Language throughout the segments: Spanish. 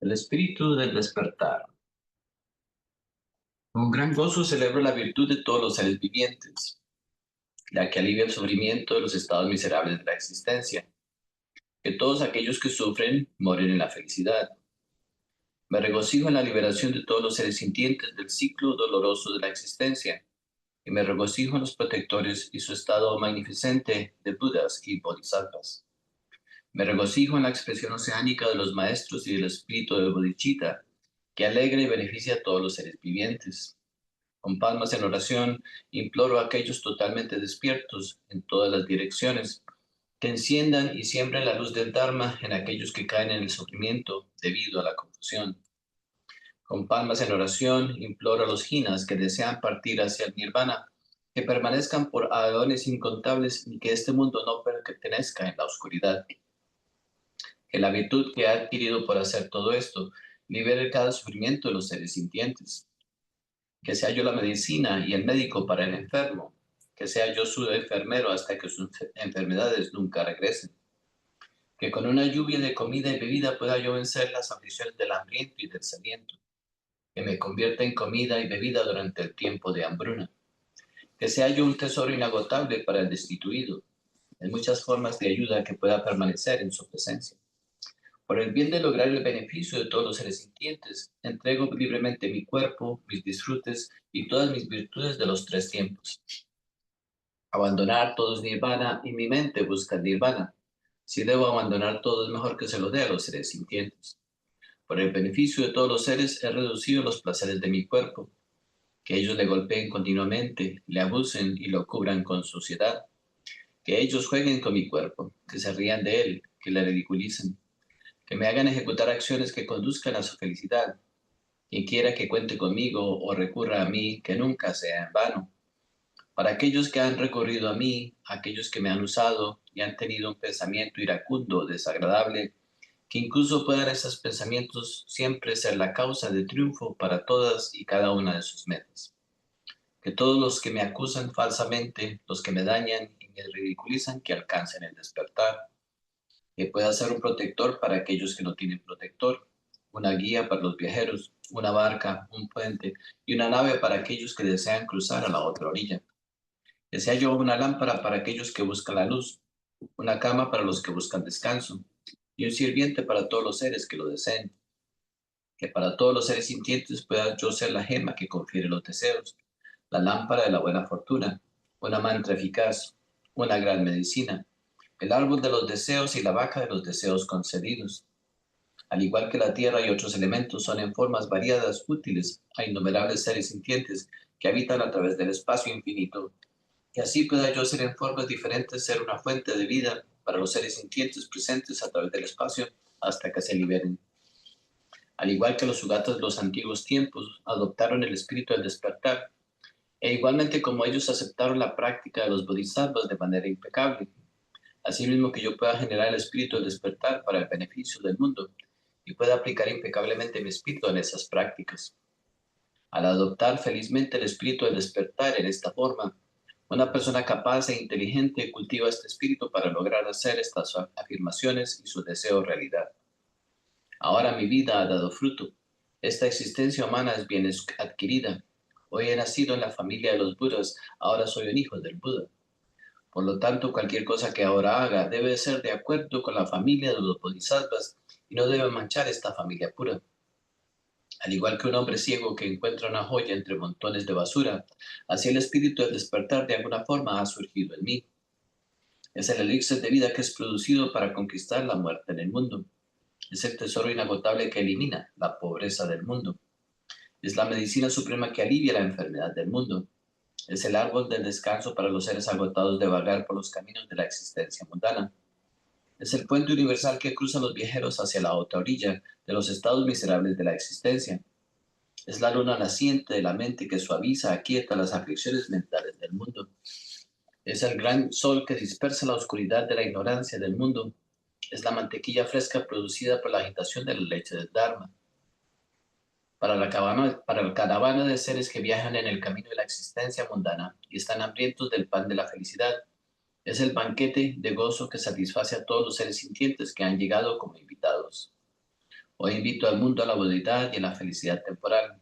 El espíritu del despertar. Con gran gozo celebro la virtud de todos los seres vivientes, la que alivia el sufrimiento de los estados miserables de la existencia, que todos aquellos que sufren moren en la felicidad. Me regocijo en la liberación de todos los seres sintientes del ciclo doloroso de la existencia, y me regocijo en los protectores y su estado magnificente de Budas y Bodhisattvas. Me regocijo en la expresión oceánica de los maestros y del espíritu de Bodhicitta, que alegra y beneficia a todos los seres vivientes. Con palmas en oración, imploro a aquellos totalmente despiertos en todas las direcciones, que enciendan y siembren la luz del Dharma en aquellos que caen en el sufrimiento debido a la confusión. Con palmas en oración, imploro a los jinas que desean partir hacia el nirvana, que permanezcan por aeones incontables y que este mundo no pertenezca en la oscuridad. Que la virtud que ha adquirido por hacer todo esto libere cada sufrimiento de los seres sintientes. Que sea yo la medicina y el médico para el enfermo, que sea yo su enfermero hasta que sus enfermedades nunca regresen, que con una lluvia de comida y bebida pueda yo vencer las aflicciones del hambriento y del sediento, que me convierta en comida y bebida durante el tiempo de hambruna, que sea yo un tesoro inagotable para el destituido, en muchas formas de ayuda que pueda permanecer en su presencia. Por el bien de lograr el beneficio de todos los seres sintientes, entrego libremente mi cuerpo, mis disfrutes y todas mis virtudes de los tres tiempos. Abandonar todo es nirvana y mi mente busca el nirvana. Si debo abandonar todo es mejor que se lo dé a los seres sintientes. Por el beneficio de todos los seres he reducido los placeres de mi cuerpo, que ellos le golpeen continuamente, le abusen y lo cubran con suciedad, que ellos jueguen con mi cuerpo, que se rían de él, que le ridiculicen, que me hagan ejecutar acciones que conduzcan a su felicidad. Quien quiera que cuente conmigo o recurra a mí, que nunca sea en vano. Para aquellos que han recurrido a mí, aquellos que me han usado y han tenido un pensamiento iracundo, desagradable, que incluso puedan esos pensamientos siempre ser la causa de triunfo para todas y cada una de sus metas. Que todos los que me acusan falsamente, los que me dañan y me ridiculizan, que alcancen el despertar. Que pueda ser un protector para aquellos que no tienen protector, una guía para los viajeros, una barca, un puente y una nave para aquellos que desean cruzar a la otra orilla. Que sea yo una lámpara para aquellos que buscan la luz, una cama para los que buscan descanso y un sirviente para todos los seres que lo deseen. Que para todos los seres sintientes pueda yo ser la gema que confiere los deseos, la lámpara de la buena fortuna, una mantra eficaz, una gran medicina, el árbol de los deseos y la vaca de los deseos concedidos. Al igual que la tierra y otros elementos son en formas variadas útiles a innumerables seres sintientes que habitan a través del espacio infinito, que así pueda yo ser en formas diferentes ser una fuente de vida para los seres sintientes presentes a través del espacio hasta que se liberen. Al igual que los sugatas de los antiguos tiempos adoptaron el espíritu del despertar, e igualmente como ellos aceptaron la práctica de los bodhisattvas de manera impecable, asimismo que yo pueda generar el espíritu del despertar para el beneficio del mundo y pueda aplicar impecablemente mi espíritu en esas prácticas. Al adoptar felizmente el espíritu del despertar en esta forma, una persona capaz e inteligente cultiva este espíritu para lograr hacer estas afirmaciones y sus deseos realidad. Ahora mi vida ha dado fruto. Esta existencia humana es bien adquirida. Hoy he nacido en la familia de los Budas, ahora soy un hijo del Buda. Por lo tanto, cualquier cosa que ahora haga debe ser de acuerdo con la familia de los bodhisattvas y no debe manchar esta familia pura. Al igual que un hombre ciego que encuentra una joya entre montones de basura, así el espíritu del despertar de alguna forma ha surgido en mí. Es el elixir de vida que es producido para conquistar la muerte en el mundo. Es el tesoro inagotable que elimina la pobreza del mundo. Es la medicina suprema que alivia la enfermedad del mundo. Es el árbol del descanso para los seres agotados de vagar por los caminos de la existencia mundana. Es el puente universal que cruza a los viajeros hacia la otra orilla de los estados miserables de la existencia. Es la luna naciente de la mente que suaviza, aquieta las aflicciones mentales del mundo. Es el gran sol que dispersa la oscuridad de la ignorancia del mundo. Es la mantequilla fresca producida por la agitación de la leche del Dharma. Para la caravana de seres que viajan en el camino de la existencia mundana y están hambrientos del pan de la felicidad, es el banquete de gozo que satisface a todos los seres sintientes que han llegado como invitados. Hoy invito al mundo a la voluntad y a la felicidad temporal,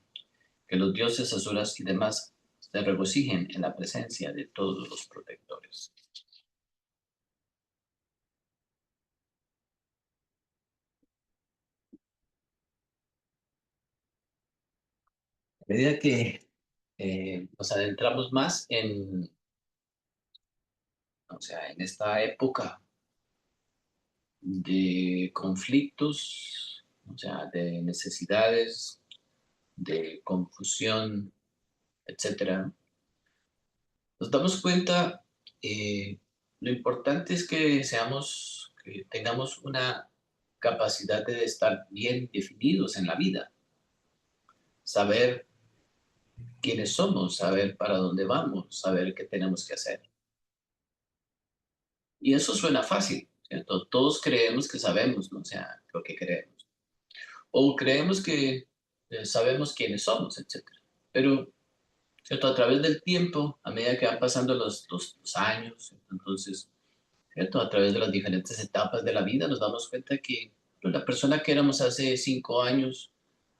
que los dioses, asuras y demás se regocijen en la presencia de todos los protectores. A medida que nos adentramos más o sea, en esta época de conflictos, o sea, de necesidades, de confusión, etcétera, nos damos cuenta, lo importante es que tengamos una capacidad de estar bien definidos en la vida, saber quiénes somos, saber para dónde vamos, saber qué tenemos que hacer. Y eso suena fácil, ¿cierto? Todos creemos que sabemos, ¿no? O sea, lo que queremos. O creemos que sabemos quiénes somos, etcétera. Pero, ¿cierto? A través del tiempo, a medida que van pasando los años, ¿cierto? Entonces, ¿cierto? A través de las diferentes etapas de la vida nos damos cuenta que pues, la persona que éramos hace 5 años,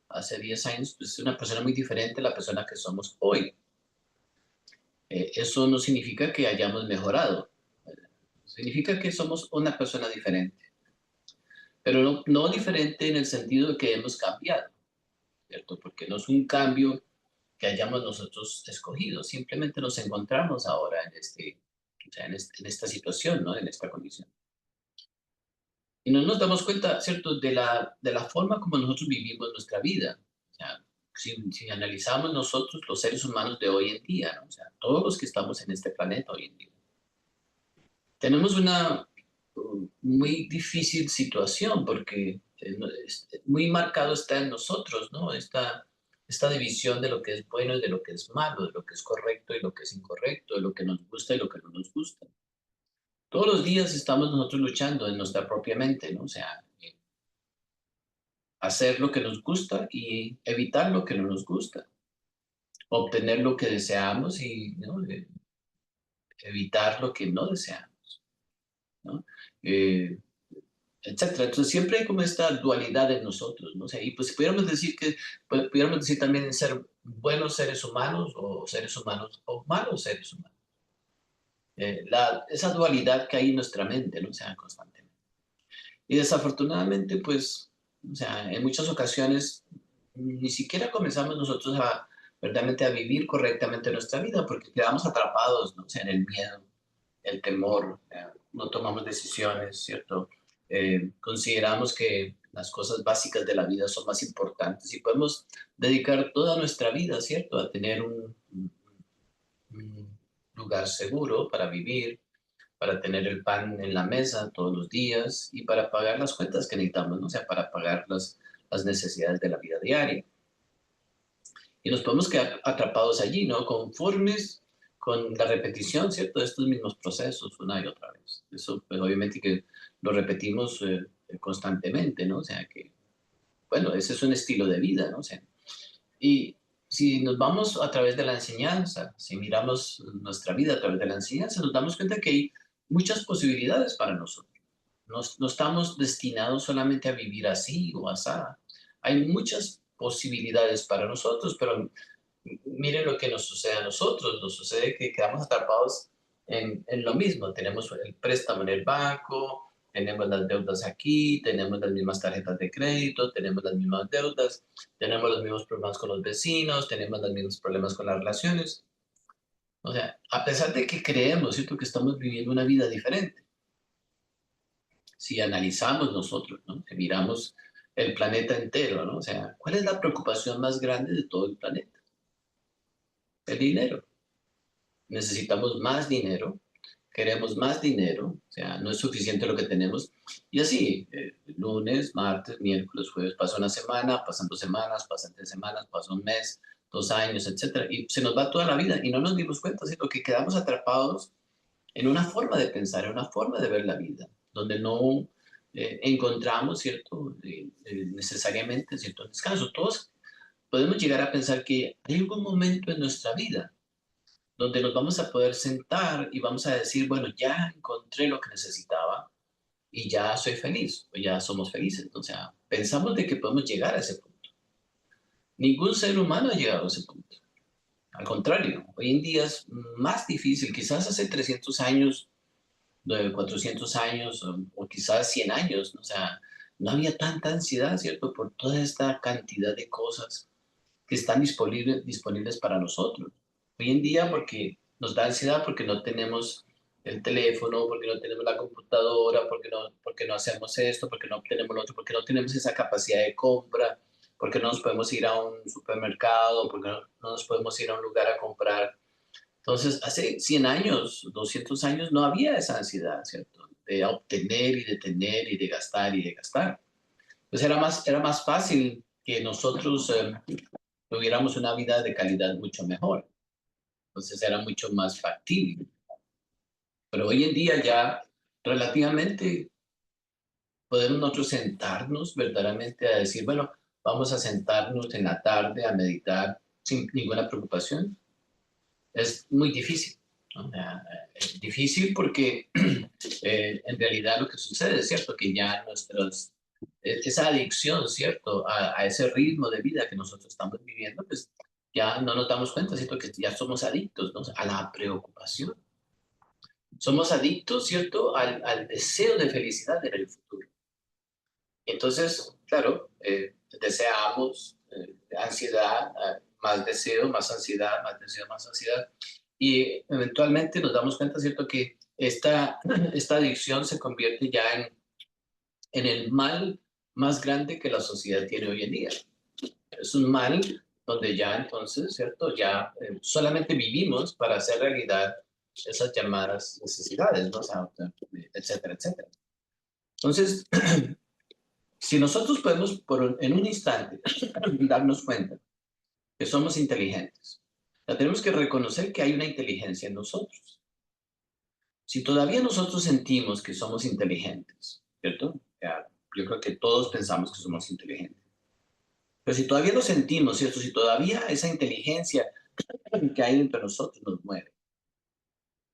hace 10 años, pues es una persona muy diferente a la persona que somos hoy. Eso no significa que hayamos mejorado, significa que somos una persona diferente, pero no diferente en el sentido de que hemos cambiado, ¿cierto? Porque no es un cambio que hayamos nosotros escogido, simplemente nos encontramos ahora o sea, en esta situación, ¿no? En esta condición. Y no nos damos cuenta, ¿cierto?, de la forma como nosotros vivimos nuestra vida. O sea, si analizamos nosotros, los seres humanos de hoy en día, ¿no? O sea, todos los que estamos en este planeta hoy en día, tenemos una muy difícil situación porque muy marcado está en nosotros, ¿no? Esta división de lo que es bueno y de lo que es malo, de lo que es correcto y lo que es incorrecto, de lo que nos gusta y lo que no nos gusta. Todos los días estamos nosotros luchando en nuestra propia mente, ¿no? O sea, hacer lo que nos gusta y evitar lo que no nos gusta, obtener lo que deseamos y, ¿no? Evitar lo que no deseamos, ¿no? Eh, etcétera. Entonces siempre hay como esta dualidad en nosotros, ¿no? O sea, y pues pudiéramos decir pudiéramos decir también en ser buenos seres humanos o malos seres humanos. Esa dualidad que hay en nuestra mente, ¿no? O sea, constantemente. Y desafortunadamente, pues, o sea, en muchas ocasiones ni siquiera comenzamos nosotros verdaderamente a vivir correctamente nuestra vida porque quedamos atrapados, ¿no? O sea, en el miedo, el temor, no tomamos decisiones, ¿cierto? Consideramos que las cosas básicas de la vida son más importantes y podemos dedicar toda nuestra vida, ¿cierto? A tener un lugar seguro para vivir, para tener el pan en la mesa todos los días y para pagar las cuentas que necesitamos, ¿no? O sea, para pagar las necesidades de la vida diaria. Y nos podemos quedar atrapados allí, ¿no? Conformes con la repetición, ¿cierto? De estos mismos procesos una y otra vez. Eso, pues obviamente que lo repetimos constantemente, ¿no? O sea que, bueno, ese es un estilo de vida, ¿no? O sea, y si nos vamos a través de la enseñanza, si miramos nuestra vida a través de la enseñanza, nos damos cuenta que hay muchas posibilidades para nosotros. No estamos destinados solamente a vivir así o asá. Hay muchas posibilidades para nosotros, pero miren lo que nos sucede a nosotros. Nos sucede que quedamos atrapados en lo mismo. Tenemos el préstamo en el banco, tenemos las deudas aquí, tenemos las mismas tarjetas de crédito, tenemos las mismas deudas, tenemos los mismos problemas con los vecinos, tenemos los mismos problemas con las relaciones. O sea, a pesar de que creemos, ¿cierto?, que estamos viviendo una vida diferente, si analizamos nosotros, ¿no? Que miramos el planeta entero, ¿no? O sea, ¿cuál es la preocupación más grande de todo el planeta? El dinero. Necesitamos más dinero, queremos más dinero, o sea, no es suficiente lo que tenemos. Y así, lunes, martes, miércoles, jueves, pasa una semana, pasan 2 semanas, pasan 3 semanas, pasa un mes, 2 años, etcétera. Y se nos va toda la vida y no nos dimos cuenta, sino que quedamos atrapados en una forma de pensar, en una forma de ver la vida, donde no encontramos, ¿cierto? Necesariamente cierto descanso. Todos podemos llegar a pensar que hay algún momento en nuestra vida donde nos vamos a poder sentar y vamos a decir, bueno, ya encontré lo que necesitaba, y ya soy feliz, o ya somos felices. O sea, pensamos de que podemos llegar a ese punto. Ningún ser humano ha llegado a ese punto. Al contrario, hoy en día es más difícil. Quizás hace 300 años, 400 años, o quizás 100 años, ¿no? O sea, no había tanta ansiedad, ¿cierto? Por toda esta cantidad de cosas que están disponibles para nosotros. Hoy en día, porque nos da ansiedad, porque no tenemos el teléfono, porque no tenemos la computadora, porque no hacemos esto, porque no tenemos lo otro, porque no tenemos esa capacidad de compra, porque no nos podemos ir a un supermercado, porque no nos podemos ir a un lugar a comprar. Entonces, hace 100 años, 200 años, no había esa ansiedad, ¿cierto? De obtener y de tener y de gastar y de gastar. Pues era más fácil que nosotros tuviéramos una vida de calidad mucho mejor. Entonces era mucho más factible. Pero hoy en día ya relativamente podemos nosotros sentarnos verdaderamente a decir, bueno, vamos a sentarnos en la tarde a meditar sin ninguna preocupación. Es muy difícil, ¿no? Es difícil porque en realidad lo que sucede es cierto que ya esa adicción, cierto, a ese ritmo de vida que nosotros estamos viviendo, pues ya no nos damos cuenta, cierto, que ya somos adictos, ¿no? A la preocupación. Somos adictos, cierto, al deseo de felicidad en el futuro. Entonces, claro, deseamos ansiedad, más deseo, más ansiedad, más deseo, más ansiedad. Y eventualmente nos damos cuenta, ¿cierto?, que esta adicción se convierte ya en el mal más grande que la sociedad tiene hoy en día. Es un mal donde ya entonces, ¿cierto?, ya solamente vivimos para hacer realidad esas llamadas necesidades, ¿no? O sea, etcétera, etcétera. Entonces, si nosotros podemos en un instante darnos cuenta que somos inteligentes, ya tenemos que reconocer que hay una inteligencia en nosotros. Si todavía nosotros sentimos que somos inteligentes, ¿cierto? Ya, yo creo que todos pensamos que somos inteligentes. Pero si todavía lo sentimos, ¿cierto? Si todavía esa inteligencia que hay dentro de nosotros nos mueve.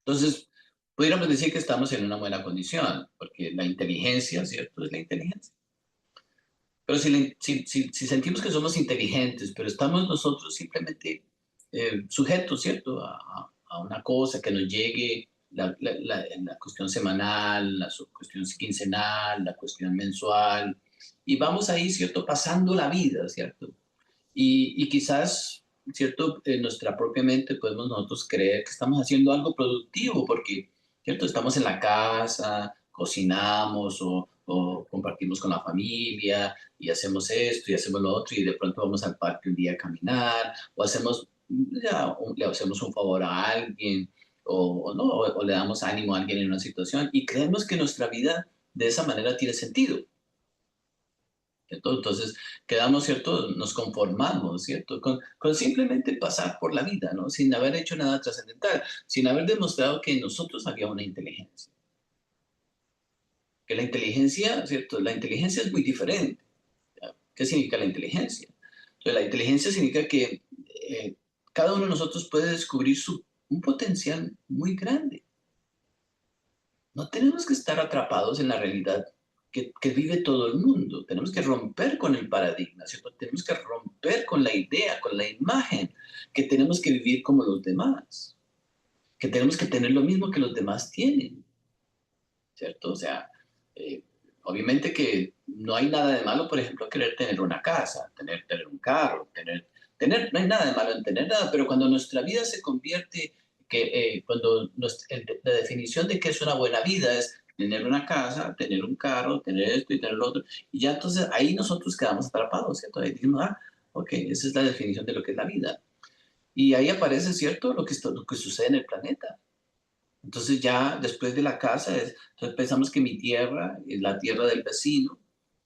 Entonces, pudiéramos decir que estamos en una buena condición, porque la inteligencia, ¿cierto? Es la inteligencia. Pero si sentimos que somos inteligentes, pero estamos nosotros simplemente sujetos, ¿cierto? A una cosa que nos llegue, la cuestión semanal, la cuestión quincenal, la cuestión mensual, y vamos ahí, ¿cierto? Pasando la vida, ¿cierto? Y quizás, ¿cierto? En nuestra propia mente podemos nosotros creer que estamos haciendo algo productivo porque, ¿cierto? Estamos en la casa, cocinamos o compartimos con la familia y hacemos esto y hacemos lo otro y de pronto vamos al parque un día a caminar o hacemos, ya, le hacemos un favor a alguien o no, o le damos ánimo a alguien en una situación y creemos que nuestra vida de esa manera tiene sentido. Entonces, quedamos, ¿cierto? Nos conformamos, ¿cierto? Con simplemente pasar por la vida, ¿no? Sin haber hecho nada trascendental, sin haber demostrado que en nosotros había una inteligencia. Que la inteligencia, ¿cierto? La inteligencia es muy diferente. ¿Ya? ¿Qué significa la inteligencia? Entonces, la inteligencia significa que eh, cada uno de nosotros puede descubrir un potencial muy grande. No tenemos que estar atrapados en la realidad que vive todo el mundo. Tenemos que romper con el paradigma, ¿cierto? Tenemos que romper con la idea, con la imagen, que tenemos que vivir como los demás, que tenemos que tener lo mismo que los demás tienen, ¿cierto? O sea, eh, obviamente que no hay nada de malo, por ejemplo, querer tener una casa, tener un carro, no hay nada de malo en tener nada, pero cuando nuestra vida se convierte, cuando la definición de qué es una buena vida es tener una casa, tener un carro, tener esto y tener lo otro, y ya entonces ahí nosotros quedamos atrapados, ¿cierto? Ahí decimos, ok, esa es la definición de lo que es la vida. Y ahí aparece, ¿cierto?, lo que sucede en el planeta. Entonces ya después de la casa, entonces pensamos que mi tierra es la tierra del vecino,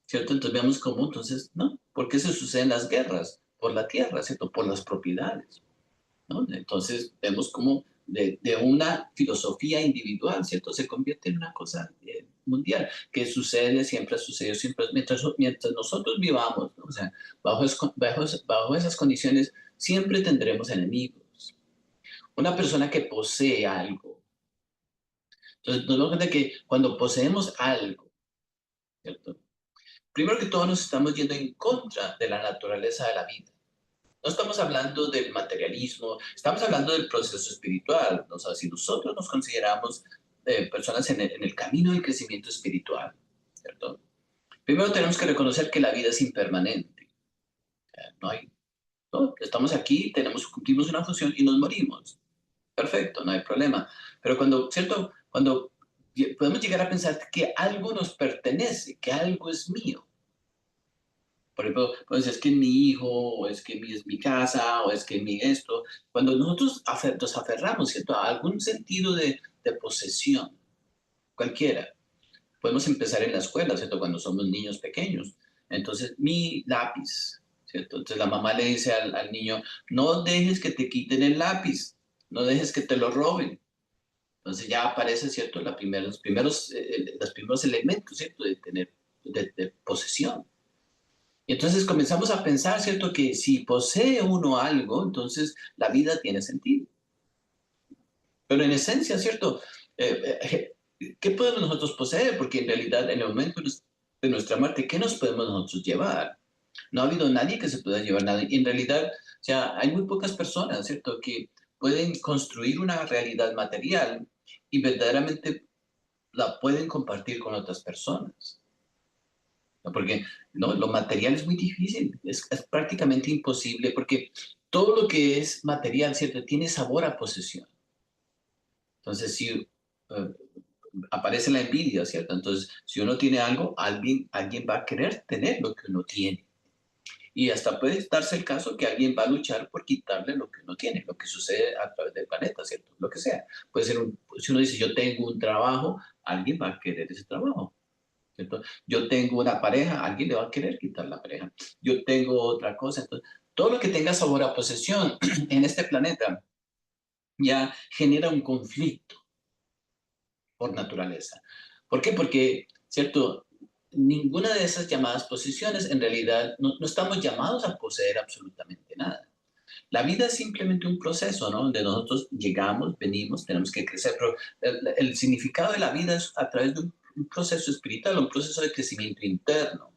¿cierto? Entonces vemos cómo, entonces, ¿no? ¿Por qué se suceden las guerras? Por la tierra, ¿cierto? Por las propiedades, ¿no? Entonces vemos cómo de una filosofía individual, ¿cierto? Se convierte en una cosa mundial, que sucede, siempre ha sucedido, siempre, mientras nosotros vivamos, ¿no? O sea, bajo esas condiciones siempre tendremos enemigos. Una persona que posee algo, entonces, nos damos cuenta que cuando poseemos algo, ¿cierto? Primero que todo nos estamos yendo en contra de la naturaleza de la vida. No estamos hablando del materialismo, estamos hablando del proceso espiritual. O sea, si nosotros nos consideramos personas en el camino del crecimiento espiritual, ¿cierto? Primero tenemos que reconocer que la vida es impermanente. No hay, no, estamos aquí, cumplimos una función y nos morimos. Perfecto, no hay problema. Pero cuando, ¿cierto? Cuando podemos llegar a pensar que algo nos pertenece, que algo es mío. Por ejemplo, pues es que es mi hijo, o es que es mi casa, o es que es mi esto. Cuando nosotros nos aferramos, ¿cierto? A algún sentido de posesión, cualquiera. Podemos empezar en la escuela, ¿cierto? Cuando somos niños pequeños. Entonces, mi lápiz, ¿cierto? Entonces la mamá le dice al niño, no dejes que te quiten el lápiz, no dejes que te lo roben. Entonces ya aparece, ¿cierto? Los primeros elementos, ¿cierto? De tener, de posesión. Y entonces comenzamos a pensar, ¿cierto? Que si posee uno algo, entonces la vida tiene sentido. Pero en esencia, ¿cierto? ¿Qué podemos nosotros poseer? Porque en realidad, en el momento de nuestra muerte, ¿qué nos podemos nosotros llevar? No ha habido nadie que se pueda llevar nada. Y en realidad, o sea, hay muy pocas personas, ¿cierto? Que pueden construir una realidad material y verdaderamente la pueden compartir con otras personas. ¿No? Porque ¿no? Lo material es muy difícil, es prácticamente imposible, porque todo lo que es material, ¿cierto? Tiene sabor a posesión. Entonces, si aparece la envidia, ¿cierto? Entonces, si uno tiene algo, alguien va a querer tener lo que uno tiene. Y hasta puede darse el caso que alguien va a luchar por quitarle lo que uno tiene, lo que sucede a través del planeta, ¿cierto? Lo que sea. Puede ser si uno dice, yo tengo un trabajo, alguien va a querer ese trabajo. ¿Cierto? Yo tengo una pareja, alguien le va a querer quitar la pareja. Yo tengo otra cosa. Entonces, todo lo que tenga sabor a posesión en este planeta ya genera un conflicto por naturaleza. ¿Por qué? Porque, ¿cierto? Ninguna de esas llamadas posesiones, en realidad, no estamos llamados a poseer absolutamente nada. La vida es simplemente un proceso, ¿no? Donde nosotros llegamos, venimos, tenemos que crecer, pero el significado de la vida es a través de un proceso espiritual, un proceso de crecimiento interno.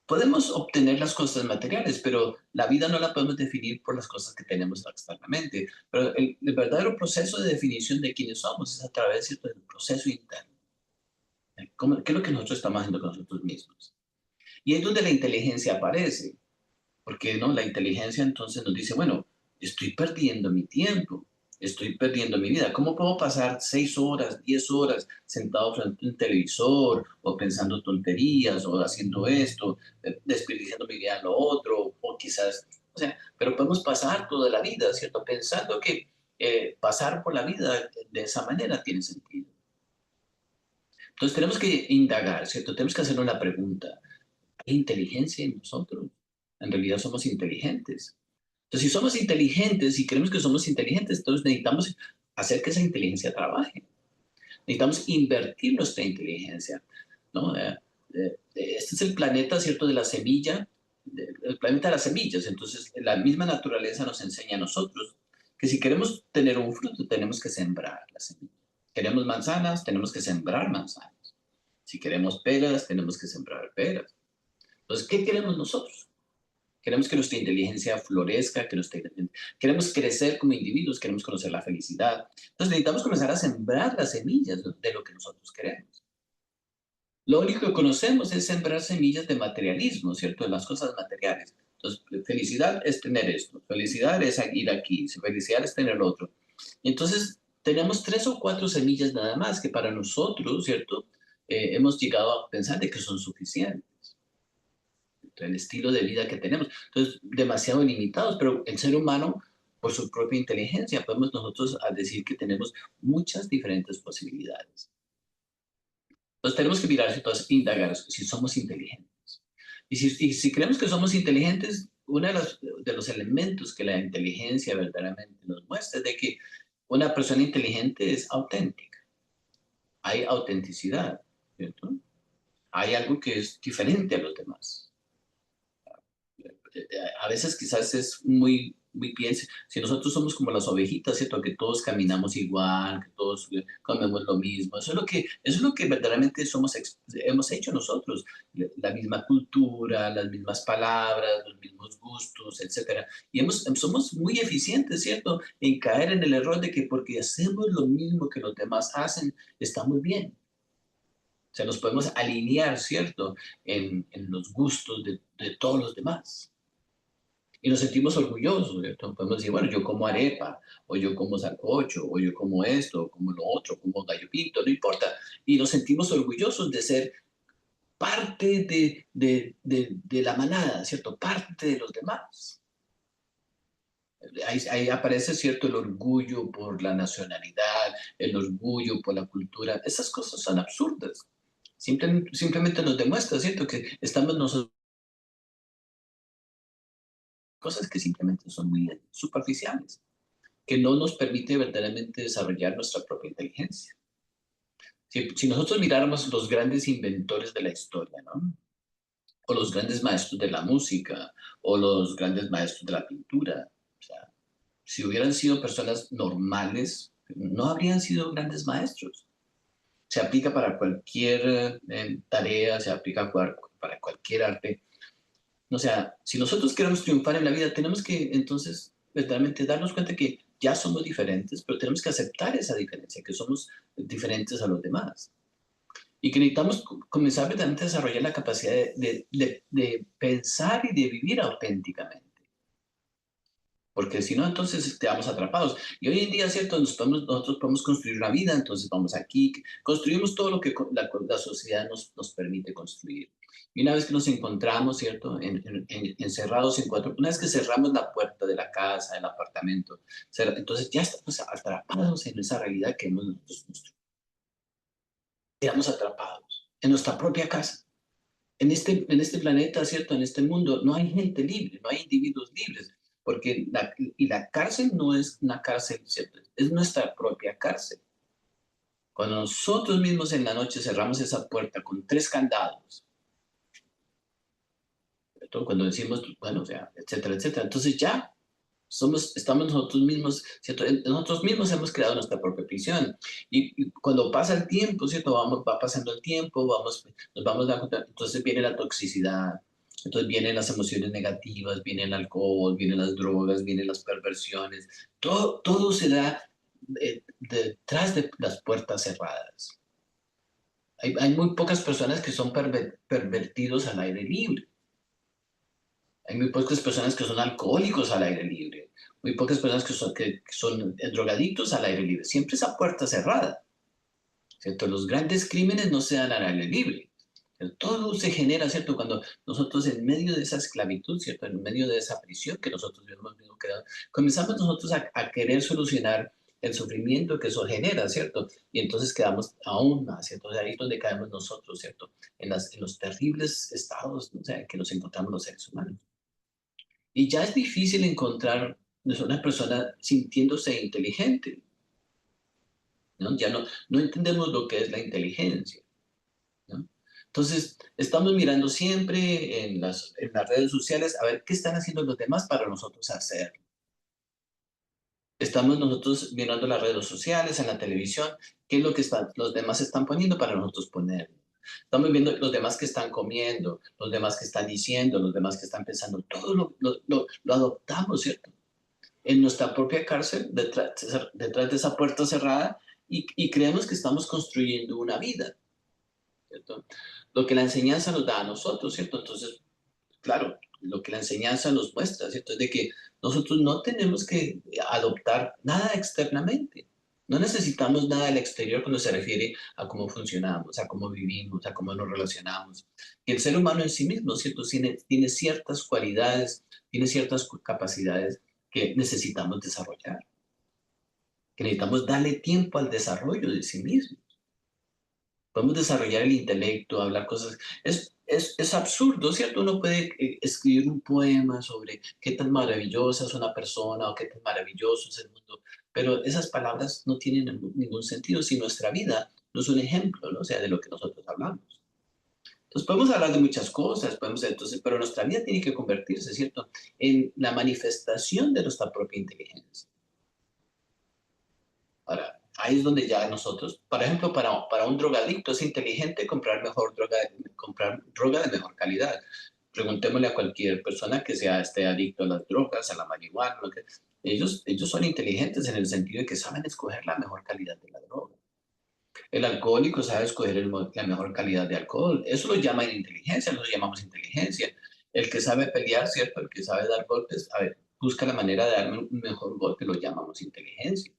Podemos obtener las cosas materiales, pero la vida no la podemos definir por las cosas que tenemos externamente. Pero el verdadero proceso de definición de quiénes somos es a través del proceso interno. ¿Qué es lo que nosotros estamos haciendo con nosotros mismos? Y es donde la inteligencia aparece, porque ¿no? La inteligencia entonces nos dice, bueno, estoy perdiendo mi tiempo, estoy perdiendo mi vida. ¿Cómo puedo pasar 6 horas, 10 horas sentado frente a un televisor o pensando tonterías o haciendo esto, desperdiciando mi vida en lo otro o quizás, o sea, pero podemos pasar toda la vida, ¿cierto? Pensando que pasar por la vida de esa manera tiene sentido. Entonces tenemos que indagar, ¿cierto? Tenemos que hacer una pregunta. ¿Hay inteligencia en nosotros? En realidad somos inteligentes. Entonces, si somos inteligentes y creemos que somos inteligentes, entonces necesitamos hacer que esa inteligencia trabaje. Necesitamos invertir nuestra inteligencia, ¿no? Este es el planeta, ¿cierto?, de la semilla, el planeta de las semillas. Entonces, la misma naturaleza nos enseña a nosotros que si queremos tener un fruto, tenemos que sembrar la semilla. Queremos manzanas, tenemos que sembrar manzanas. Si queremos peras, tenemos que sembrar peras. Entonces, ¿qué queremos nosotros? Queremos que nuestra inteligencia florezca, queremos crecer como individuos, queremos conocer la felicidad. Entonces necesitamos comenzar a sembrar las semillas de lo que nosotros queremos. Lo único que conocemos es sembrar semillas de materialismo, ¿cierto? De las cosas materiales. Entonces, felicidad es tener esto, felicidad es ir aquí, felicidad es tener lo otro. Entonces, tenemos 3 o 4 semillas nada más que para nosotros, ¿cierto? Hemos llegado a pensar de que son suficientes el estilo de vida que tenemos. Entonces, demasiado limitados, pero el ser humano, por su propia inteligencia, podemos nosotros decir que tenemos muchas diferentes posibilidades. Entonces, tenemos que mirar, entonces, indagar si somos inteligentes. Y si creemos que somos inteligentes, uno de los elementos que la inteligencia verdaderamente nos muestra es de que una persona inteligente es auténtica. Hay autenticidad, ¿cierto? Hay algo que es diferente a los demás. A veces quizás es muy muy bien. Si nosotros somos como las ovejitas, ¿cierto? Que todos caminamos igual, que todos comemos lo mismo. Eso es lo que verdaderamente hemos hecho nosotros. La misma cultura, las mismas palabras, los mismos gustos, etcétera. Y somos muy eficientes, ¿cierto? En caer en el error de que porque hacemos lo mismo que los demás hacen, está muy bien. O sea, nos podemos alinear, ¿cierto? En los gustos de todos los demás. Y nos sentimos orgullosos, ¿cierto? Podemos decir, bueno, yo como arepa, o yo como sancocho, o yo como esto, o como lo otro, como gallo pinto, no importa. Y nos sentimos orgullosos de ser parte de la manada, ¿cierto? Parte de los demás. Ahí aparece, ¿cierto? El orgullo por la nacionalidad, el orgullo por la cultura. Esas cosas son absurdas. Simplemente nos demuestra, ¿cierto? Que estamos nosotros, cosas que simplemente son muy superficiales, que no nos permite verdaderamente desarrollar nuestra propia inteligencia. Si nosotros miráramos los grandes inventores de la historia, ¿no? O los grandes maestros de la música, o los grandes maestros de la pintura, o sea, si hubieran sido personas normales, no habrían sido grandes maestros. Se aplica para cualquier tarea, se aplica para cualquier arte. O sea, si nosotros queremos triunfar en la vida, tenemos que entonces verdaderamente darnos cuenta que ya somos diferentes, pero tenemos que aceptar esa diferencia, que somos diferentes a los demás. Y que necesitamos comenzar verdaderamente a desarrollar la capacidad de pensar y de vivir auténticamente. Porque si no, entonces quedamos atrapados. Y hoy en día, ¿cierto? Nosotros podemos construir una vida, entonces vamos aquí, construimos todo lo que la sociedad nos permite construir. Y una vez que nos encontramos, ¿cierto? Encerrados en cuatro, una vez que cerramos la puerta de la casa, del apartamento, entonces ya estamos atrapados en esa realidad que hemos nosotros construido. Quedamos atrapados en nuestra propia casa. En este planeta, ¿cierto? En este mundo, no hay gente libre, no hay individuos libres, porque la cárcel no es una cárcel, ¿cierto? Es nuestra propia cárcel. Cuando nosotros mismos en la noche cerramos esa puerta con 3 candados, ¿cierto? Cuando decimos, bueno, o sea, etcétera, etcétera, entonces ya estamos nosotros mismos, ¿cierto? Nosotros mismos hemos creado nuestra propia prisión. Y cuando pasa el tiempo, ¿cierto? Va pasando el tiempo, nos vamos dando cuenta, entonces viene la toxicidad, entonces vienen las emociones negativas, viene el alcohol, vienen las drogas, vienen las perversiones. Todo se da detrás de las puertas cerradas. Hay muy pocas personas que son pervertidos al aire libre. Hay muy pocas personas que son alcohólicos al aire libre, muy pocas personas que son drogadictos al aire libre. Siempre esa puerta cerrada, ¿cierto? Los grandes crímenes no se dan al aire libre. Todo se genera, ¿cierto? Cuando nosotros en medio de esa esclavitud, ¿cierto? En medio de esa prisión que nosotros hemos creado, comenzamos nosotros a querer solucionar el sufrimiento que eso genera, ¿cierto? Y entonces quedamos aún más, ¿cierto? Ahí es donde caemos nosotros, ¿cierto? En los terribles estados, ¿no? O sea, en que nos encontramos los seres humanos. Y ya es difícil encontrar una persona sintiéndose inteligente, ¿no? Ya no entendemos lo que es la inteligencia, ¿no? Entonces, estamos mirando siempre en las redes sociales a ver qué están haciendo los demás para nosotros hacer. Estamos nosotros mirando las redes sociales, en la televisión, qué es lo que los demás están poniendo para nosotros poner. Estamos viendo los demás que están comiendo, los demás que están diciendo, los demás que están pensando. Todo lo adoptamos, ¿cierto? En nuestra propia cárcel, detrás de esa puerta cerrada, y creemos que estamos construyendo una vida, ¿cierto? Lo que la enseñanza nos da a nosotros, ¿cierto? Entonces, claro, lo que la enseñanza nos muestra, ¿cierto? Es de que nosotros no tenemos que adoptar nada externamente. No necesitamos nada del exterior cuando se refiere a cómo funcionamos, a cómo vivimos, a cómo nos relacionamos. Y el ser humano en sí mismo, ¿cierto? Tiene ciertas cualidades, tiene ciertas capacidades que necesitamos desarrollar, que necesitamos darle tiempo al desarrollo de sí mismo. Podemos desarrollar el intelecto, hablar cosas. Es absurdo, ¿cierto? Uno puede escribir un poema sobre qué tan maravillosa es una persona o qué tan maravilloso es el mundo, pero esas palabras no tienen ningún sentido si nuestra vida no es un ejemplo, ¿no? O sea, de lo que nosotros hablamos. Entonces podemos hablar de muchas cosas, entonces, pero nuestra vida tiene que convertirse, ¿cierto?, en la manifestación de nuestra propia inteligencia. Ahora, ahí es donde ya nosotros, por ejemplo, para un drogadicto es inteligente comprar droga de mejor calidad. Preguntémosle a cualquier persona que esté adicto a las drogas, a la marihuana, ellos son inteligentes en el sentido de que saben escoger la mejor calidad de la droga. El alcohólico sabe escoger la mejor calidad de alcohol. Eso lo llaman inteligencia, lo llamamos inteligencia. El que sabe pelear, ¿cierto? El que sabe dar golpes, a ver, busca la manera de darme un mejor golpe, lo llamamos inteligencia.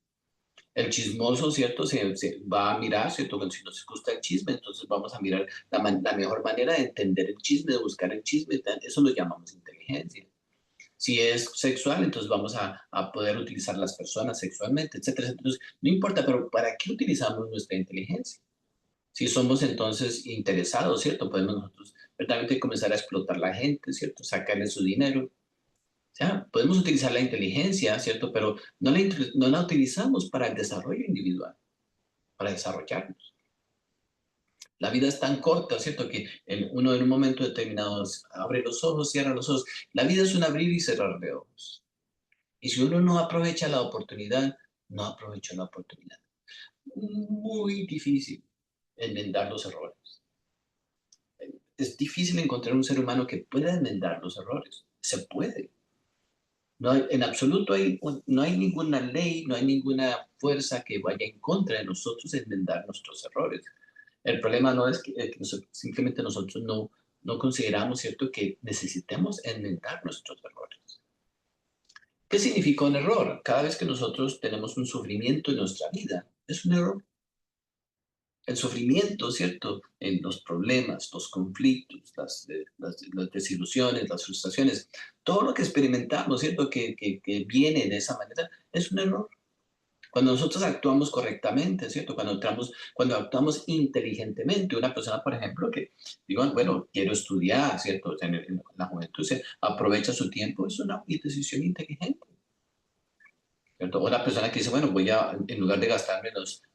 El chismoso, ¿cierto? Se va a mirar, ¿cierto? Si nos gusta el chisme, entonces vamos a mirar la mejor manera de entender el chisme, de buscar el chisme, eso lo llamamos inteligencia. Si es sexual, entonces vamos a poder utilizar las personas sexualmente, etcétera. Entonces, no importa, pero ¿para qué utilizamos nuestra inteligencia? Si somos entonces interesados, ¿cierto? Podemos nosotros verdaderamente comenzar a explotar a la gente, ¿cierto? Sacarle su dinero. O sea, podemos utilizar la inteligencia, ¿cierto? Pero no la utilizamos para el desarrollo individual, para desarrollarnos. La vida es tan corta, ¿cierto? Que uno en un momento determinado abre los ojos, cierra los ojos. La vida es un abrir y cerrar de ojos. Y si uno no aprovecha la oportunidad, no aprovechó la oportunidad. Muy difícil enmendar los errores. Es difícil encontrar un ser humano que pueda enmendar los errores. Se puede. En absoluto no hay ninguna ley, no hay ninguna fuerza que vaya en contra de nosotros enmendar nuestros errores. El problema no es que simplemente nosotros no consideramos, ¿cierto?, que necesitemos enmendar nuestros errores. ¿Qué significa un error? Cada vez que nosotros tenemos un sufrimiento en nuestra vida, es un error. El sufrimiento, ¿cierto? En los problemas, los conflictos, las desilusiones, las frustraciones, todo lo que experimentamos, ¿cierto? Que viene de esa manera, es un error. Cuando nosotros actuamos correctamente, ¿cierto? Cuando actuamos inteligentemente, una persona, por ejemplo, que digo, bueno, quiero estudiar, ¿cierto? O sea, en la juventud se aprovecha su tiempo, es una decisión inteligente. ¿Cierto? O la persona que dice, bueno, en lugar de gastarme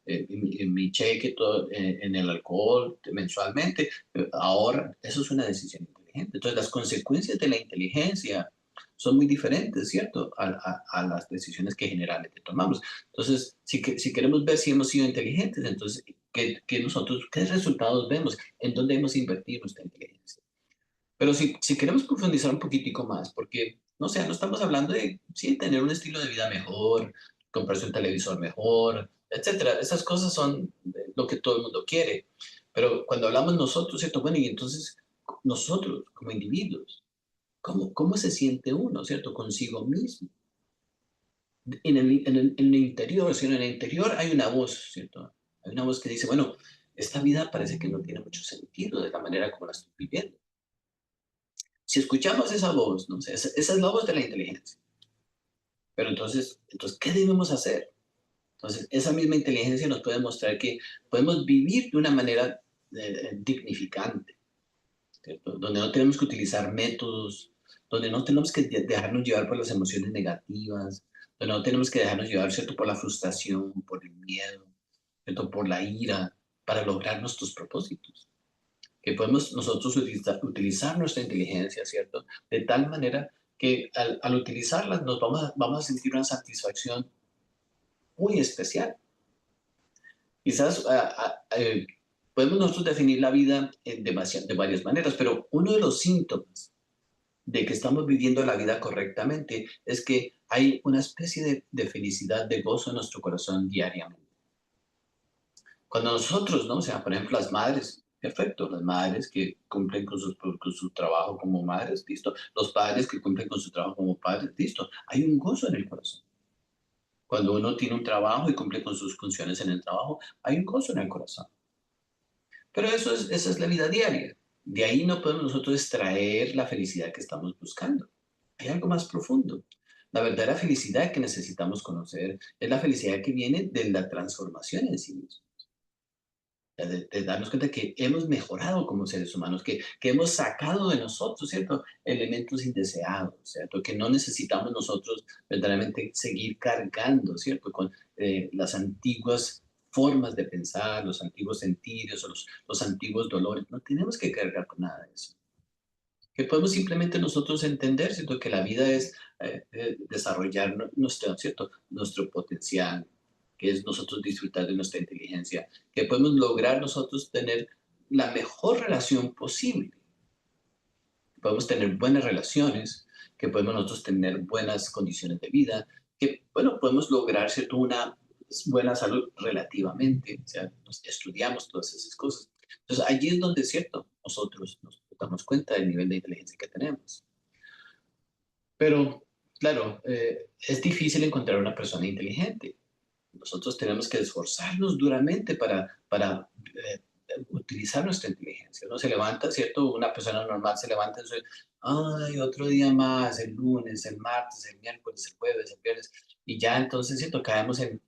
en mi cheque todo, en el alcohol mensualmente, ahora, eso es una decisión inteligente. Entonces, las consecuencias de la inteligencia son muy diferentes, ¿cierto? A las decisiones que generalmente tomamos. Entonces, si queremos ver si hemos sido inteligentes, entonces, ¿qué resultados vemos? ¿En dónde hemos invertido nuestra inteligencia? Pero si queremos profundizar un poquitico más, porque, no sé, no estamos hablando de, sí, tener un estilo de vida mejor, comprarse un televisor mejor, etcétera. Esas cosas son lo que todo el mundo quiere. Pero cuando hablamos nosotros, ¿cierto? Bueno, y entonces nosotros como individuos, ¿cómo se siente uno, ¿cierto? Consigo mismo. En el interior, ¿sí? En el interior hay una voz, ¿cierto? Hay una voz que dice, bueno, esta vida parece que no tiene mucho sentido de la manera como la estoy viviendo. Si escuchamos esa voz, ¿no? Esa es la voz de la inteligencia. Pero entonces, ¿qué debemos hacer? Entonces, esa misma inteligencia nos puede mostrar que podemos vivir de una manera dignificante, ¿cierto? Donde no tenemos que utilizar métodos, donde no tenemos que dejarnos llevar por las emociones negativas, donde no tenemos que dejarnos llevar, ¿cierto?, por la frustración, por el miedo, ¿cierto?, por la ira, para lograr nuestros propósitos. Que podemos nosotros utilizar nuestra inteligencia, ¿cierto? De tal manera que al utilizarla vamos a sentir una satisfacción muy especial. Quizás podemos nosotros definir la vida de varias maneras, pero uno de los síntomas de que estamos viviendo la vida correctamente es que hay una especie de felicidad, de gozo en nuestro corazón diariamente. Cuando nosotros, ¿no? O sea, por ejemplo, las madres, perfecto, las madres que cumplen con su trabajo como madres, listo. Los padres que cumplen con su trabajo como padres, listo. Hay un gozo en el corazón. Cuando uno tiene un trabajo y cumple con sus funciones en el trabajo, hay un gozo en el corazón. Pero esa es la vida diaria. De ahí no podemos nosotros extraer la felicidad que estamos buscando. Hay algo más profundo. La verdadera felicidad que necesitamos conocer es la felicidad que viene de la transformación en sí misma. De darnos cuenta que hemos mejorado como seres humanos, que hemos sacado de nosotros, ¿cierto?, elementos indeseados, ¿cierto?, que no necesitamos nosotros verdaderamente seguir cargando, ¿cierto?, con las antiguas formas de pensar, los antiguos sentidos o los antiguos dolores. No tenemos que cargar con nada de eso. Que podemos simplemente nosotros entender, ¿cierto? Que la vida es desarrollar nuestro, ¿cierto? Nuestro potencial, que es nosotros disfrutar de nuestra inteligencia, que podemos lograr nosotros tener la mejor relación posible, podemos tener buenas relaciones, que podemos nosotros tener buenas condiciones de vida, que, bueno, podemos lograr, ¿cierto? Una buena salud relativamente, o sea, estudiamos todas esas cosas. Entonces, allí es donde, ¿cierto? Nosotros nos damos cuenta del nivel de inteligencia que tenemos. Pero, claro, es difícil encontrar una persona inteligente. Nosotros tenemos que esforzarnos duramente para utilizar nuestra inteligencia. Uno se levanta, ¿cierto? Una persona normal se levanta y dice, ay, otro día más, el lunes, el martes, el miércoles, el jueves, el viernes, y ya entonces, ¿cierto? Caemos en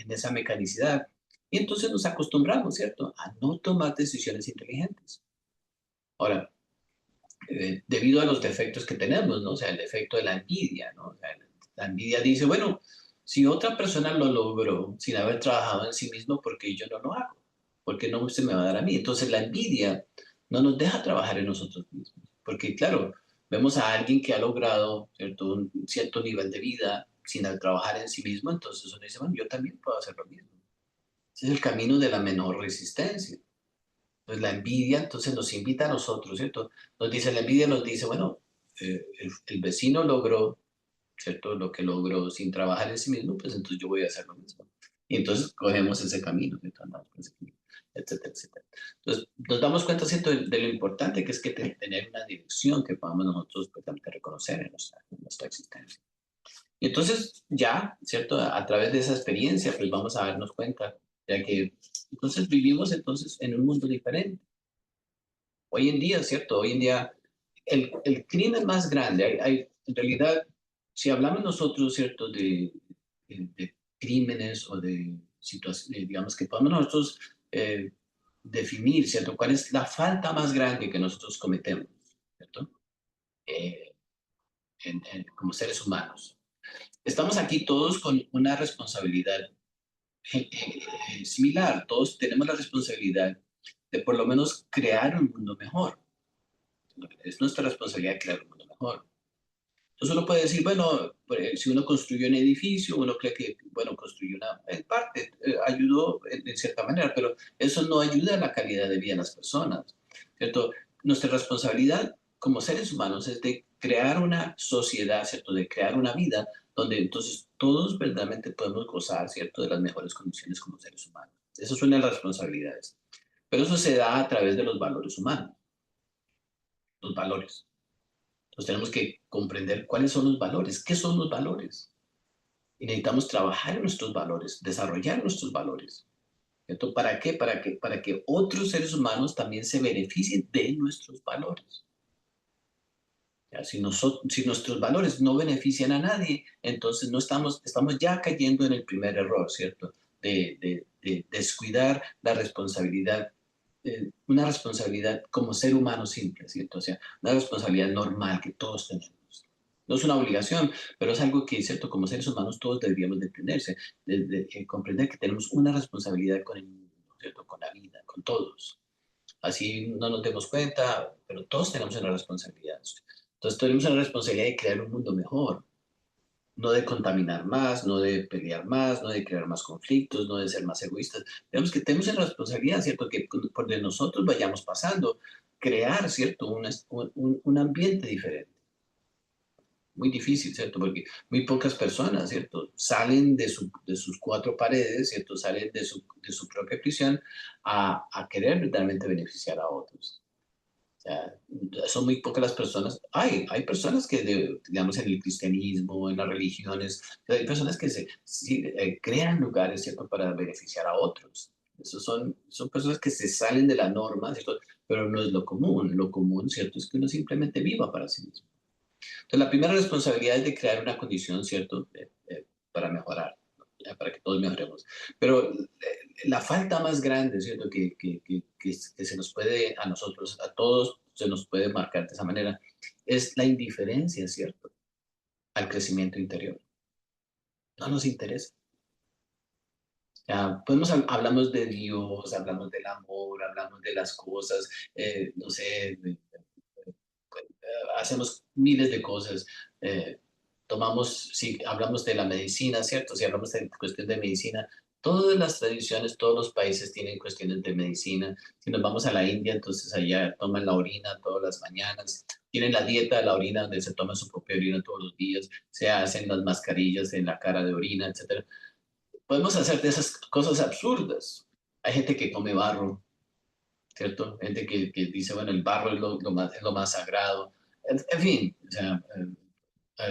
esa mecanicidad. Y entonces nos acostumbramos, ¿cierto? A no tomar decisiones inteligentes. Ahora, debido a los defectos que tenemos, ¿no? O sea, el defecto de la envidia, ¿no? O sea, la envidia dice, bueno, si otra persona lo logró sin haber trabajado en sí mismo, ¿por qué yo no lo hago? ¿Por qué no se me va a dar a mí? Entonces la envidia no nos deja trabajar en nosotros mismos, porque claro, vemos a alguien que ha logrado, ¿cierto? Un cierto nivel de vida sin trabajar en sí mismo, entonces uno dice, bueno, yo también puedo hacer lo mismo. Ese es el camino de la menor resistencia. Entonces la envidia entonces nos invita a nosotros, ¿cierto? Nos dice, la envidia nos dice, bueno, el vecino logró, ¿cierto? Lo que logró sin trabajar en sí mismo, pues entonces yo voy a hacer lo mismo. Y entonces cogemos ese camino, ¿cierto? Andamos por ese camino, etcétera, etcétera. Entonces nos damos cuenta, ¿cierto? De lo importante que es que tener una dirección que podamos nosotros pues, reconocer en nuestra existencia. Y entonces ya, ¿cierto? A través de esa experiencia, pues vamos a darnos cuenta, ya que entonces vivimos entonces en un mundo diferente. Hoy en día, ¿cierto? Hoy en día el crimen más grande, en realidad, si hablamos nosotros, ¿cierto? De crímenes o de situaciones, digamos, que podemos nosotros eh, definir, ¿cierto? ¿Cuál es la falta más grande que nosotros cometemos, ¿cierto? Eh, como seres humanos. Estamos aquí todos con una responsabilidad similar. Todos tenemos la responsabilidad de por lo menos crear un mundo mejor. Es nuestra responsabilidad crear un mundo mejor. Entonces uno puede decir, bueno, pues, si uno construyó un edificio, uno cree que, bueno, construyó una, en parte, ayudó en cierta manera, pero eso no ayuda a la calidad de vida de las personas, ¿cierto? Nuestra responsabilidad como seres humanos es de crear una sociedad, ¿cierto? De crear una vida donde entonces todos verdaderamente podemos gozar, ¿cierto? De las mejores condiciones como seres humanos. Esas son las responsabilidades. Pero eso se da a través de los valores humanos, los valores. Entonces tenemos que comprender cuáles son los valores, qué son los valores. Y necesitamos trabajar en nuestros valores, desarrollar nuestros valores. ¿Cierto? ¿Para qué? Para que otros seres humanos también se beneficien de nuestros valores. ¿Ya? Si nuestros valores no benefician a nadie, entonces no estamos ya cayendo en el primer error, ¿cierto? De descuidar la responsabilidad, una responsabilidad como ser humano simple, ¿cierto? O sea, una responsabilidad normal que todos tenemos. No es una obligación, pero es algo que, ¿cierto? Como seres humanos todos deberíamos de tenerse, de comprender que tenemos una responsabilidad con el mundo, ¿cierto? Con la vida, con todos. Así no nos demos cuenta, pero todos tenemos una responsabilidad. Entonces tenemos una responsabilidad de crear un mundo mejor, no de contaminar más, no de pelear más, no de crear más conflictos, no de ser más egoístas. Tenemos una responsabilidad, ¿cierto? Que por donde nosotros vayamos pasando, crear, ¿cierto? Un ambiente diferente. Muy difícil, ¿cierto? Porque muy pocas personas, ¿cierto? Salen de sus cuatro paredes, ¿cierto? Salen de su propia prisión a querer verdaderamente beneficiar a otros. O sea, son muy pocas las personas. Hay personas que, digamos, en el cristianismo, en las religiones, hay personas que sí, crean lugares, ¿cierto?, para beneficiar a otros. Son personas que se salen de la norma, ¿cierto? Pero no es lo común. Lo común, ¿cierto?, es que uno simplemente viva para sí mismo. Entonces, la primera responsabilidad es de crear una condición, ¿cierto?, para mejorar, ¿no? Ya, para que todos mejoremos. Pero la falta más grande, ¿cierto?, que se nos puede, a nosotros, a todos, se nos puede marcar de esa manera, es la indiferencia, ¿cierto?, al crecimiento interior. No nos interesa. Hablamos de Dios, hablamos del amor, hablamos de las cosas, no sé, hacemos miles de cosas. eh, si hablamos de la medicina, ¿cierto? Si hablamos de cuestión de medicina, todas las tradiciones, todos los países tienen cuestiones de medicina. Si nos vamos a la India, entonces allá toman la orina todas las mañanas, tienen la dieta de la orina donde se toma su propia orina todos los días, se hacen las mascarillas en la cara de orina, etcétera. Podemos hacer de esas cosas absurdas. Hay gente que come barro, ¿cierto? Gente que dice, bueno, el barro es lo más sagrado. En fin, o sea,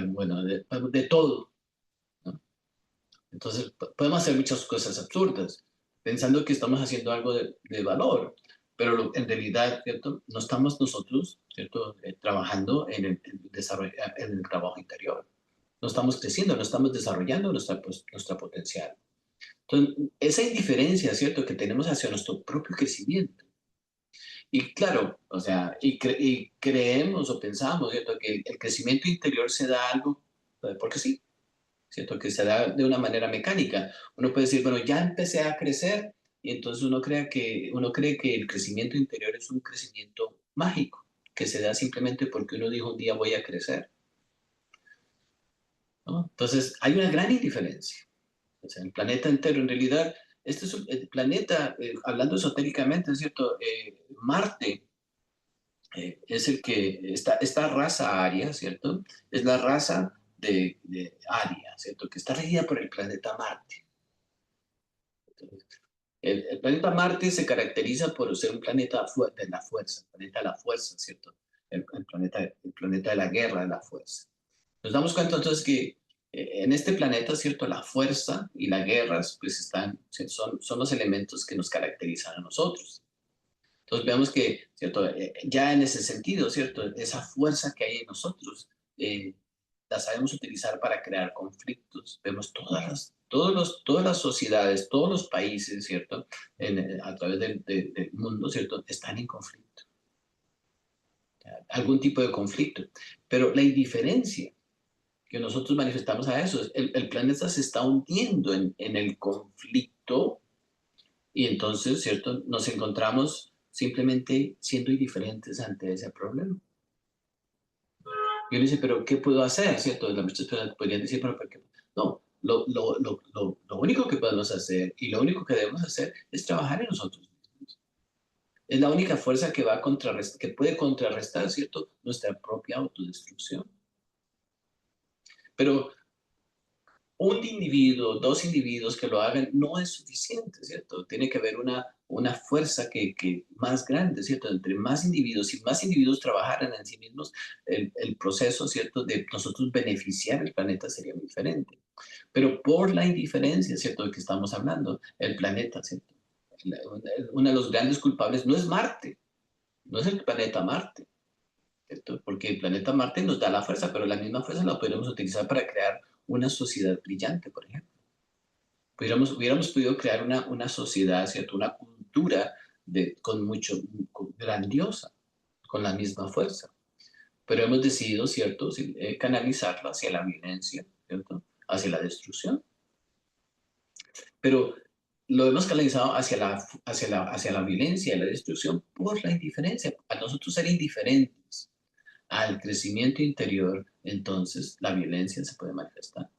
bueno, de todo, ¿no? Entonces, podemos hacer muchas cosas absurdas, pensando que estamos haciendo algo de valor, pero en realidad, ¿cierto? No estamos nosotros, ¿cierto? Trabajando en el trabajo interior. No estamos creciendo, no estamos desarrollando nuestra potencial. Entonces, esa indiferencia, ¿cierto? Que tenemos hacia nuestro propio crecimiento. Y claro, o sea, y creemos o pensamos, ¿cierto? Que el crecimiento interior se da algo porque sí, ¿cierto? Que se da de una manera mecánica. Uno puede decir, bueno, ya empecé a crecer y entonces uno cree que el crecimiento interior es un crecimiento mágico, que se da simplemente porque uno dijo un día voy a crecer, ¿no? Entonces, hay una gran indiferencia. O sea, el planeta entero, en realidad, este es el planeta, hablando esotéricamente, es cierto, Marte es el que, esta raza aria, ¿cierto? Es la raza de Aria, ¿cierto? Que está regida por el planeta Marte. El planeta Marte se caracteriza por ser un planeta de la fuerza, el planeta de la fuerza, ¿cierto? El planeta de la guerra, de la fuerza. Nos damos cuenta entonces que en este planeta, ¿cierto? La fuerza y las guerras, pues son los elementos que nos caracterizan a nosotros. Entonces vemos que, ¿cierto? Ya en ese sentido, ¿cierto? Esa fuerza que hay en nosotros, eh, la sabemos utilizar para crear conflictos. Vemos todas las sociedades, todos los países, ¿cierto? A través del mundo, ¿cierto? Están en conflicto, algún tipo de conflicto. Pero la indiferencia que nosotros manifestamos a eso es, el planeta se está hundiendo en el conflicto y entonces, ¿cierto? Nos encontramos simplemente siendo indiferentes ante ese problema. Y uno dice, pero ¿qué puedo hacer? ¿Cierto? Las muchas personas podrían decir, pero ¿por qué? No, lo único que podemos hacer y lo único que debemos hacer es trabajar en nosotros mismos. Es la única fuerza que, que puede contrarrestar, ¿cierto? Nuestra propia autodestrucción. Pero un individuo, dos individuos que lo hagan no es suficiente, ¿cierto? Tiene que haber una fuerza que más grande, ¿cierto? Entre más individuos, si más individuos trabajaran en sí mismos, el proceso, ¿cierto? De nosotros beneficiar el planeta sería muy diferente. Pero por la indiferencia, ¿cierto? De que estamos hablando, el planeta, ¿cierto? Uno de los grandes culpables no es Marte, no es el planeta Marte, ¿cierto? Porque el planeta Marte nos da la fuerza, pero la misma fuerza la podemos utilizar para crear una sociedad brillante, por ejemplo. Hubiéramos podido crear una sociedad, ¿cierto? Una cultura grandiosa, con la misma fuerza. Pero hemos decidido, ¿cierto? Sí, canalizarla hacia la violencia, ¿cierto? Hacia la destrucción. Pero lo hemos canalizado hacia la violencia y la destrucción por la indiferencia. A nosotros ser indiferentes al crecimiento interior, entonces la violencia se puede manifestar.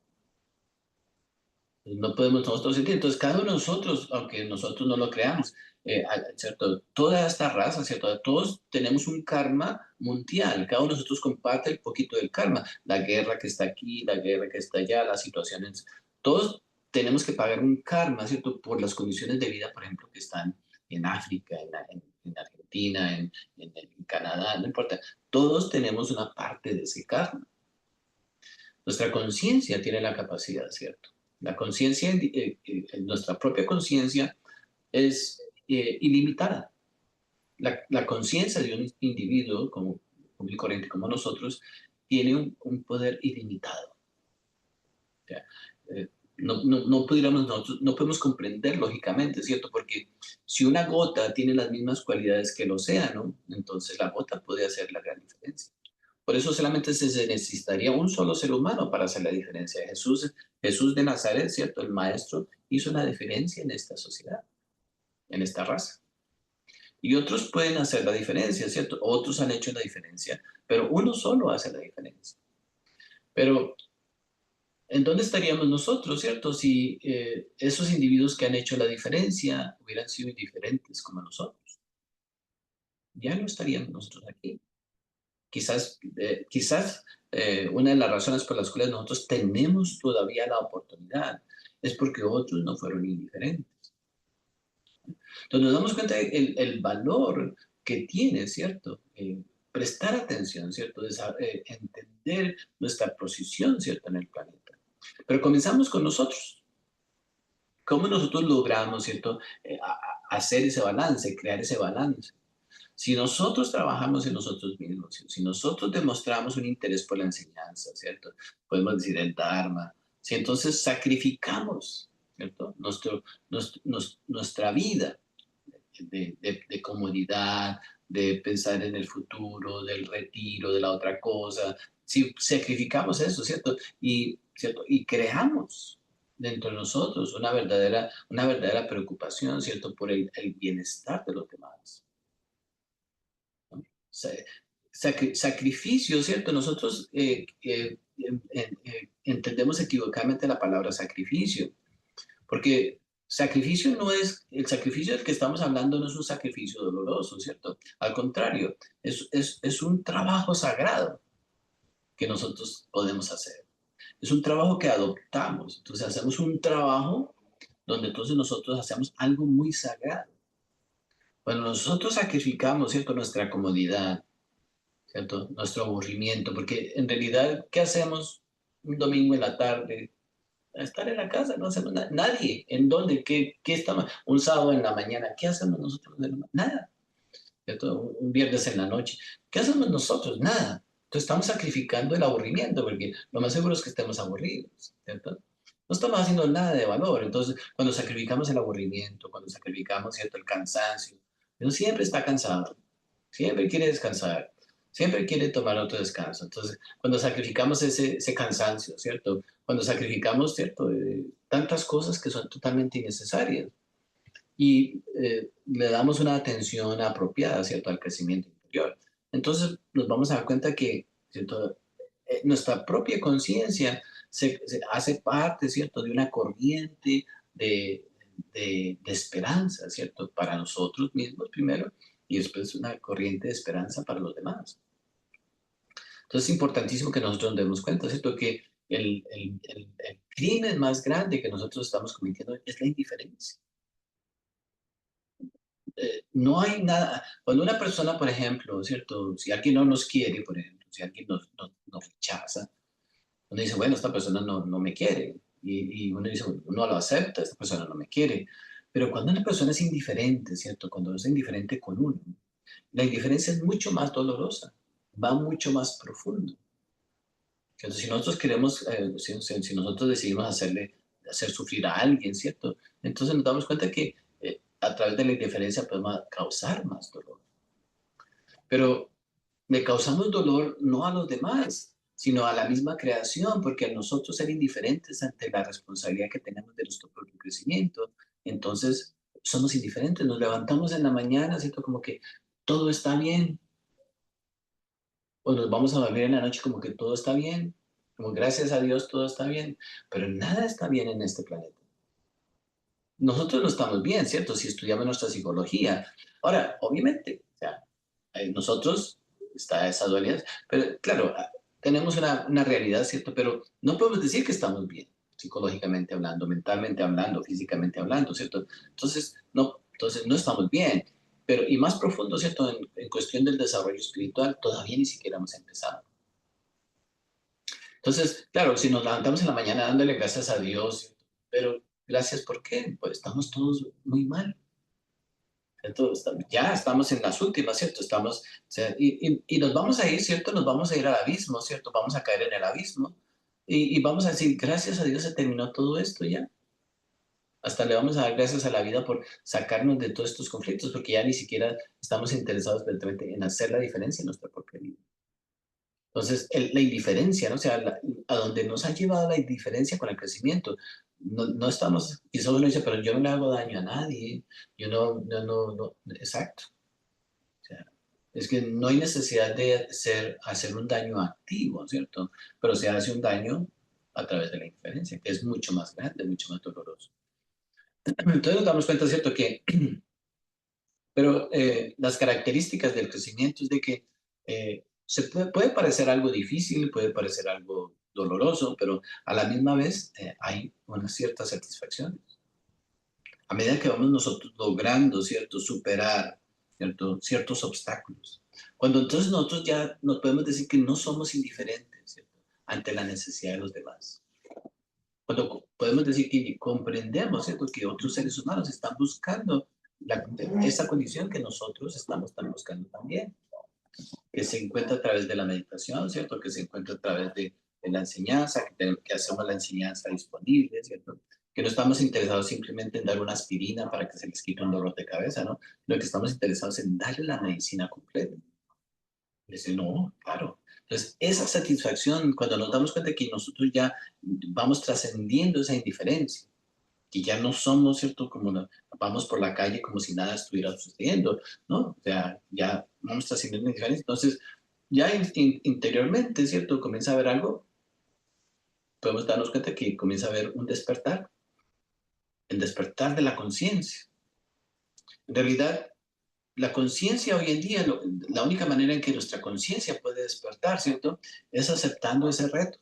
No podemos nosotros sentir. Entonces, cada uno de nosotros, aunque nosotros no lo creamos, ¿cierto? Toda esta raza, ¿cierto? Todos tenemos un karma mundial. Cada uno de nosotros comparte el poquito del karma. La guerra que está aquí, la guerra que está allá, las situaciones. Todos tenemos que pagar un karma, ¿cierto? Por las condiciones de vida, por ejemplo, que están en África, en Argentina, en Canadá, no importa. Todos tenemos una parte de ese karma. Nuestra conciencia tiene la capacidad, ¿cierto? La conciencia, nuestra propia conciencia es ilimitada. La conciencia de un individuo como y corriente como nosotros tiene un poder ilimitado. O sea, eh, no podemos comprender lógicamente, ¿cierto? Porque si una gota tiene las mismas cualidades que el océano, entonces la gota puede hacer la gran diferencia. Por eso solamente se necesitaría un solo ser humano para hacer la diferencia. Jesús de Nazaret, ¿cierto? El maestro, hizo la diferencia en esta sociedad, en esta raza. Y otros pueden hacer la diferencia, ¿cierto? Otros han hecho la diferencia, pero uno solo hace la diferencia. Pero, ¿en dónde estaríamos nosotros, cierto? Si esos individuos que han hecho la diferencia hubieran sido indiferentes como nosotros, ya no estaríamos nosotros aquí. Quizás una de las razones por las cuales nosotros tenemos todavía la oportunidad es porque otros no fueron indiferentes. Entonces nos damos cuenta el valor que tiene, ¿cierto? Prestar atención, ¿cierto? Entender nuestra posición, ¿cierto? En el planeta. Pero comenzamos con nosotros. ¿Cómo nosotros logramos, ¿cierto? Hacer ese balance, crear ese balance. Si nosotros trabajamos en nosotros mismos, si nosotros demostramos un interés por la enseñanza, ¿cierto? Podemos decir el Dharma. Si entonces sacrificamos, ¿cierto? Nuestra vida de comodidad, de pensar en el futuro, del retiro, de la otra cosa. Si sacrificamos eso, ¿cierto? ¿Cierto? Y creamos dentro de nosotros una verdadera preocupación, ¿cierto? Por el bienestar de los demás. ¿No? Sacrificio, ¿cierto? Nosotros entendemos equivocadamente la palabra sacrificio. Porque sacrificio no es, el sacrificio del que estamos hablando no es un sacrificio doloroso, ¿cierto? Al contrario, es un trabajo sagrado que nosotros podemos hacer. Es un trabajo que adoptamos. Entonces hacemos un trabajo donde entonces nosotros hacemos algo muy sagrado. Cuando nosotros sacrificamos, ¿cierto? Nuestra comodidad, ¿cierto? Nuestro aburrimiento, porque en realidad, ¿qué hacemos un domingo en la tarde? A estar en la casa, no hacemos nada. Nadie. ¿En dónde? ¿Qué estamos? Un sábado en la mañana, ¿qué hacemos nosotros? Nada. ¿Cierto? Un viernes en la noche, ¿qué hacemos nosotros? Nada. Entonces estamos sacrificando el aburrimiento, porque lo más seguro es que estemos aburridos, ¿cierto? No estamos haciendo nada de valor. Entonces, cuando sacrificamos el aburrimiento, cuando sacrificamos, ¿cierto? El cansancio, uno siempre está cansado, siempre quiere descansar, siempre quiere tomar otro descanso. Entonces, cuando sacrificamos ese cansancio, ¿cierto? Cuando sacrificamos, ¿cierto? Tantas cosas que son totalmente innecesarias y le damos una atención apropiada, ¿cierto? Al crecimiento interior. Entonces, nos vamos a dar cuenta que, ¿cierto? Nuestra propia conciencia se hace parte, ¿cierto? De una corriente de, de esperanza, ¿cierto? Para nosotros mismos primero y después una corriente de esperanza para los demás. Entonces es importantísimo que nosotros nos demos cuenta, ¿cierto? Que el crimen más grande que nosotros estamos cometiendo es la indiferencia. No hay nada, cuando una persona, por ejemplo, ¿cierto? Si alguien no nos quiere, por ejemplo, si alguien nos rechaza, uno dice, bueno, esta persona no me quiere. Y uno dice, bueno, uno lo acepta, esta persona no me quiere. Pero cuando una persona es indiferente, ¿cierto? Cuando es indiferente con uno, la indiferencia es mucho más dolorosa, va mucho más profundo. Entonces, si nosotros queremos, si nosotros decidimos hacer sufrir a alguien, ¿cierto? Entonces nos damos cuenta que a través de la indiferencia podemos causar más dolor. Pero le causamos dolor no a los demás, sino a la misma creación, porque al nosotros ser indiferentes ante la responsabilidad que tenemos de nuestro propio crecimiento, entonces somos indiferentes, nos levantamos en la mañana, ¿cierto? Como que todo está bien, o nos vamos a dormir en la noche como que todo está bien, como gracias a Dios todo está bien, pero nada está bien en este planeta. Nosotros no estamos bien, ¿cierto? Si estudiamos nuestra psicología. Ahora, obviamente, o sea, nosotros está esa dualidad, pero claro, tenemos una realidad, ¿cierto? Pero no podemos decir que estamos bien, psicológicamente hablando, mentalmente hablando, físicamente hablando, ¿cierto? Entonces no estamos bien. Pero, y más profundo, ¿cierto? En cuestión del desarrollo espiritual, todavía ni siquiera hemos empezado. Entonces, claro, si nos levantamos en la mañana dándole gracias a Dios, ¿cierto? Pero gracias, ¿por qué? Pues estamos todos muy mal. ¿Cierto? Ya estamos en las últimas, ¿cierto? Estamos, o sea, y nos vamos a ir, ¿cierto? Nos vamos a ir al abismo, ¿cierto? Vamos a caer en el abismo y vamos a decir, gracias a Dios se terminó todo esto ya. Hasta le vamos a dar gracias a la vida por sacarnos de todos estos conflictos, porque ya ni siquiera estamos interesados verdaderamente en hacer la diferencia en nuestra propia vida. Entonces, la indiferencia, ¿no? O sea, a donde nos ha llevado la indiferencia con el crecimiento, no estamos, quizás uno dice, pero yo no le hago daño a nadie, yo no, exacto. O sea, es que no hay necesidad de hacer un daño activo, ¿cierto? Pero se hace un daño a través de la indiferencia, que es mucho más grande, mucho más doloroso. Entonces nos damos cuenta, ¿cierto? Que, pero las características del crecimiento es de que puede parecer algo difícil, puede parecer algo doloroso, pero a la misma vez hay una cierta satisfacción. A medida que vamos nosotros logrando, ¿cierto? Superar, ¿cierto? Ciertos obstáculos. Cuando entonces nosotros ya nos podemos decir que no somos indiferentes, ¿cierto? Ante la necesidad de los demás. Cuando podemos decir que comprendemos, ¿cierto? Que otros seres humanos están buscando esa condición que nosotros estamos buscando también, que se encuentra a través de la meditación, ¿cierto? Que se encuentra a través de la enseñanza, que hacemos la enseñanza disponible, ¿cierto? Que no estamos interesados simplemente en dar una aspirina para que se les quite un dolor de cabeza, ¿no? Lo que estamos interesados en darle la medicina completa. Dice, no, claro. Entonces, esa satisfacción, cuando nos damos cuenta que nosotros ya vamos trascendiendo esa indiferencia, que ya no somos, ¿cierto? Vamos por la calle como si nada estuviera sucediendo, ¿no? O sea, ya vamos trascendiendo la indiferencia. Entonces, ya interiormente, ¿cierto? Comienza a haber algo, podemos darnos cuenta que comienza a haber un despertar, el despertar de la conciencia. En realidad, la conciencia hoy en día, la única manera en que nuestra conciencia puede despertar, ¿cierto? Es aceptando ese reto,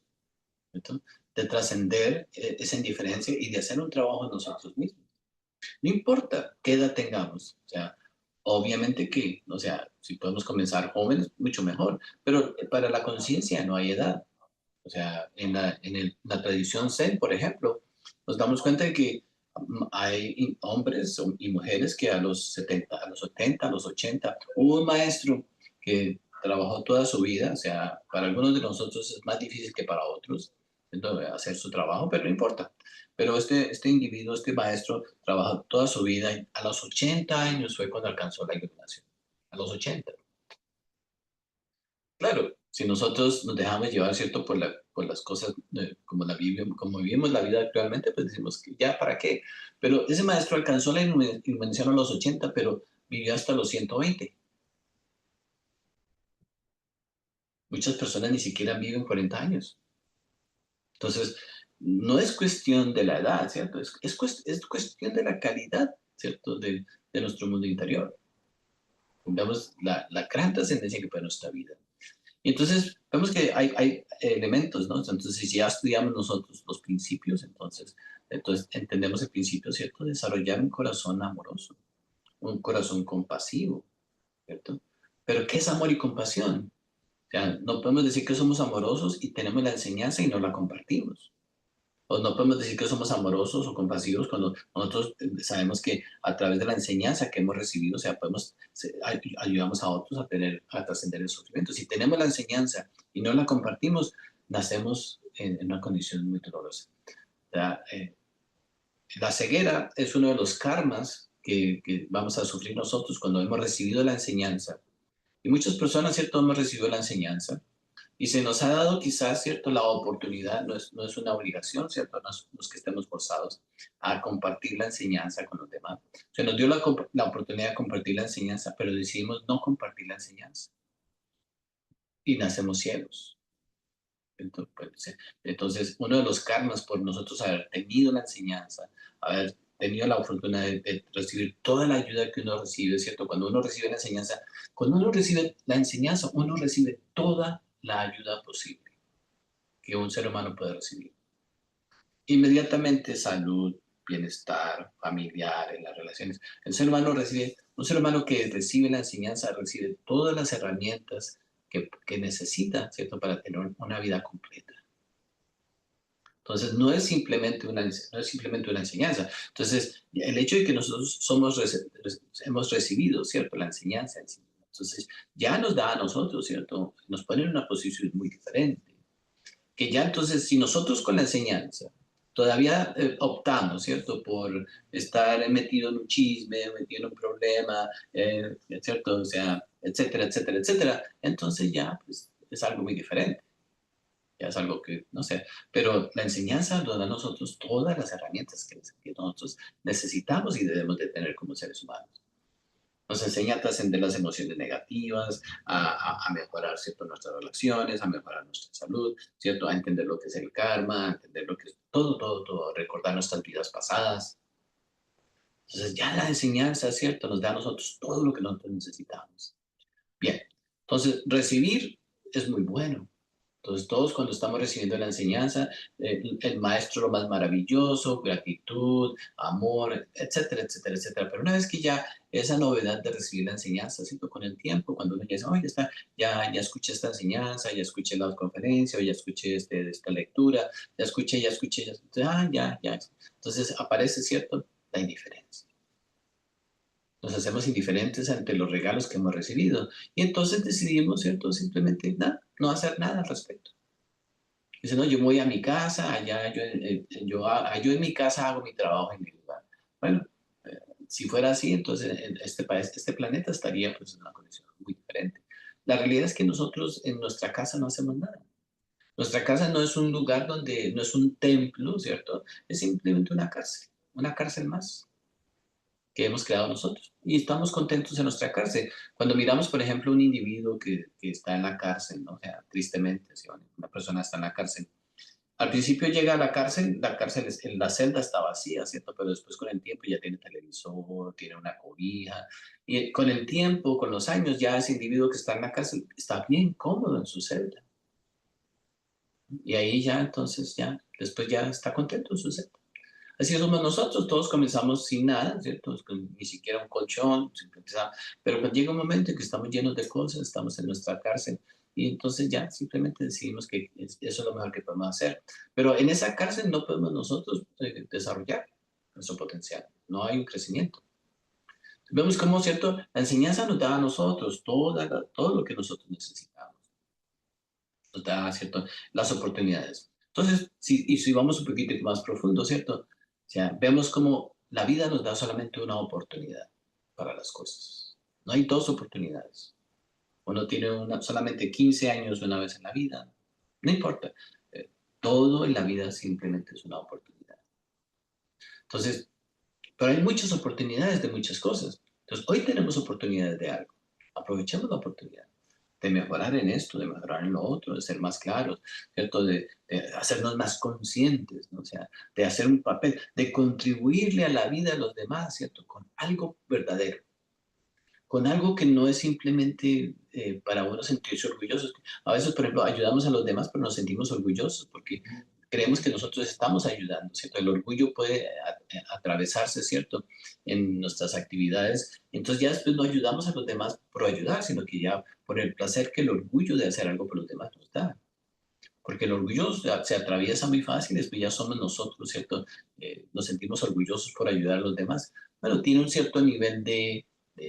¿cierto? De trascender esa indiferencia y de hacer un trabajo en nosotros mismos. No importa qué edad tengamos, o sea, obviamente que, o sea, si podemos comenzar jóvenes, mucho mejor, pero para la conciencia no hay edad. O sea, la tradición Zen, por ejemplo, nos damos cuenta de que hay hombres y mujeres que a los 70, a los 80, a los 80, hubo un maestro que trabajó toda su vida, o sea, para algunos de nosotros es más difícil que para otros entonces, hacer su trabajo, pero no importa. Pero este individuo, este maestro, trabajó toda su vida y a los 80 años fue cuando alcanzó la iluminación. A los 80. Claro, si nosotros nos dejamos llevar, ¿cierto? Por las cosas como como vivimos la vida actualmente, pues decimos que ya, ¿para qué? Pero ese maestro alcanzó la iluminación a los 80, pero vivió hasta los 120. Muchas personas ni siquiera viven 40 años. Entonces, no es cuestión de la edad, ¿cierto? Es cuestión de la calidad, ¿cierto? De nuestro mundo interior. Vemos la gran trascendencia que puede nuestra vida. Y entonces vemos que hay elementos, ¿no? Entonces, si ya estudiamos nosotros los principios, entonces entendemos el principio, ¿cierto? Desarrollar un corazón amoroso, un corazón compasivo, ¿cierto? Pero ¿qué es amor y compasión? O sea, no podemos decir que somos amorosos y tenemos la enseñanza y no la compartimos. O no podemos decir que somos amorosos o compasivos cuando nosotros sabemos que a través de la enseñanza que hemos recibido, o sea, ayudamos a otros a trascender el sufrimiento. Si tenemos la enseñanza y no la compartimos, nacemos en una condición muy dolorosa. O sea, la ceguera es uno de los karmas que vamos a sufrir nosotros cuando hemos recibido la enseñanza. Y muchas personas, ¿cierto?, hemos recibido la enseñanza, y se nos ha dado quizás, ¿cierto?, la oportunidad, no es una obligación, ¿cierto?, no es que estemos forzados a compartir la enseñanza con los demás. Se nos dio la oportunidad de compartir la enseñanza, pero decidimos no compartir la enseñanza y nacemos ciegos. Entonces, uno de los karmas por nosotros haber tenido la enseñanza, haber tenido la fortuna de recibir toda la ayuda que uno recibe, ¿cierto? Cuando uno recibe la enseñanza, uno recibe toda la ayuda posible que un ser humano puede recibir. Inmediatamente salud, bienestar familiar, en las relaciones. Un ser humano que recibe la enseñanza, recibe todas las herramientas que necesita, ¿cierto?, para tener una vida completa. Entonces, no es simplemente una enseñanza. Entonces, el hecho de que nosotros hemos recibido, ¿cierto?, la enseñanza en sí. Entonces, ya nos da a nosotros, ¿cierto?, nos pone en una posición muy diferente. Que ya entonces, si nosotros con la enseñanza todavía optamos, ¿cierto?, por estar metido en un chisme, metido en un problema, ¿cierto?, o sea, etcétera, etcétera, etcétera, entonces ya pues, es algo muy diferente. Ya es algo que, no sé, pero la enseñanza nos da a nosotros todas las herramientas que nosotros necesitamos y debemos de tener como seres humanos. Nos enseña a trascender las emociones negativas, a mejorar, ¿cierto?, nuestras relaciones, a mejorar nuestra salud, ¿cierto?, a entender lo que es el karma, a entender lo que es todo, todo, todo, recordar nuestras vidas pasadas. Entonces ya la enseñanza, ¿cierto?, nos da a nosotros todo lo que nosotros necesitamos. Bien, entonces recibir es muy bueno. Entonces, todos cuando estamos recibiendo la enseñanza, el maestro lo más maravilloso, gratitud, amor, etcétera, etcétera, etcétera. Pero una vez que ya esa novedad de recibir la enseñanza, ¿cierto? Con el tiempo, cuando uno ya dice, oye, ya escuché esta enseñanza, ya escuché la conferencia, o ya escuché esta lectura, ya escuché, ya, escuché, ya. Entonces aparece, ¿cierto? La indiferencia. Nos hacemos indiferentes ante los regalos que hemos recibido. Y entonces decidimos, ¿cierto? Simplemente nada, no hacer nada al respecto. Dice, no, yo me voy a mi casa, allá yo en mi casa hago mi trabajo en mi lugar. Bueno, eh, si fuera así, entonces en este país, este planeta estaría pues en una condición muy diferente. La realidad es que nosotros en nuestra casa no hacemos nada. Nuestra casa no es un lugar donde, no es un templo, ¿cierto? Es simplemente una cárcel más que hemos creado nosotros. Y estamos contentos en nuestra cárcel. Cuando miramos, por ejemplo, un individuo que está en la cárcel, ¿no? O sea, tristemente, si una persona está en la cárcel, al principio llega a la cárcel, la celda está vacía, ¿cierto? Pero después con el tiempo ya tiene televisor, tiene una cobija, y con el tiempo, con los años, ya ese individuo que está en la cárcel está bien cómodo en su celda. Y ahí ya, entonces, ya, después ya está contento en su celda. Así somos nosotros, todos comenzamos sin nada, ¿cierto? Ni siquiera un colchón, pero cuando llega un momento en que estamos llenos de cosas, estamos en nuestra cárcel, y entonces ya simplemente decidimos que eso es lo mejor que podemos hacer. Pero en esa cárcel no podemos nosotros desarrollar nuestro potencial, no hay un crecimiento. Vemos cómo, ¿cierto? La enseñanza nos da a nosotros todo lo que nosotros necesitamos, nos da, ¿cierto? Las oportunidades. Entonces, si vamos un poquito más profundo, ¿cierto? O sea, vemos cómo la vida nos da solamente una oportunidad para las cosas. No hay dos oportunidades. Uno tiene solamente 15 años una vez en la vida. No importa. Eh, Todo en la vida simplemente es una oportunidad. Entonces, pero hay muchas oportunidades de muchas cosas. Entonces, hoy tenemos oportunidades de algo. Aprovechemos la oportunidad de mejorar en esto, de mejorar en lo otro, de ser más claros, ¿cierto? De hacernos más conscientes, ¿no? O sea, de hacer un papel, de contribuirle a la vida de los demás, ¿cierto? Con algo verdadero, con algo que no es simplemente para uno sentirse orgullosos. A veces, por ejemplo, ayudamos a los demás, pero nos sentimos orgullosos porque creemos que nosotros estamos ayudando, ¿cierto? El orgullo puede atravesarse, ¿cierto? En nuestras actividades. Entonces ya después no ayudamos a los demás por ayudar, sino que ya por el placer que el orgullo de hacer algo por los demás nos da. Porque el orgullo se atraviesa muy fácil, después ya somos nosotros, ¿cierto? Nos sentimos orgullosos por ayudar a los demás. Bueno, tiene un cierto nivel de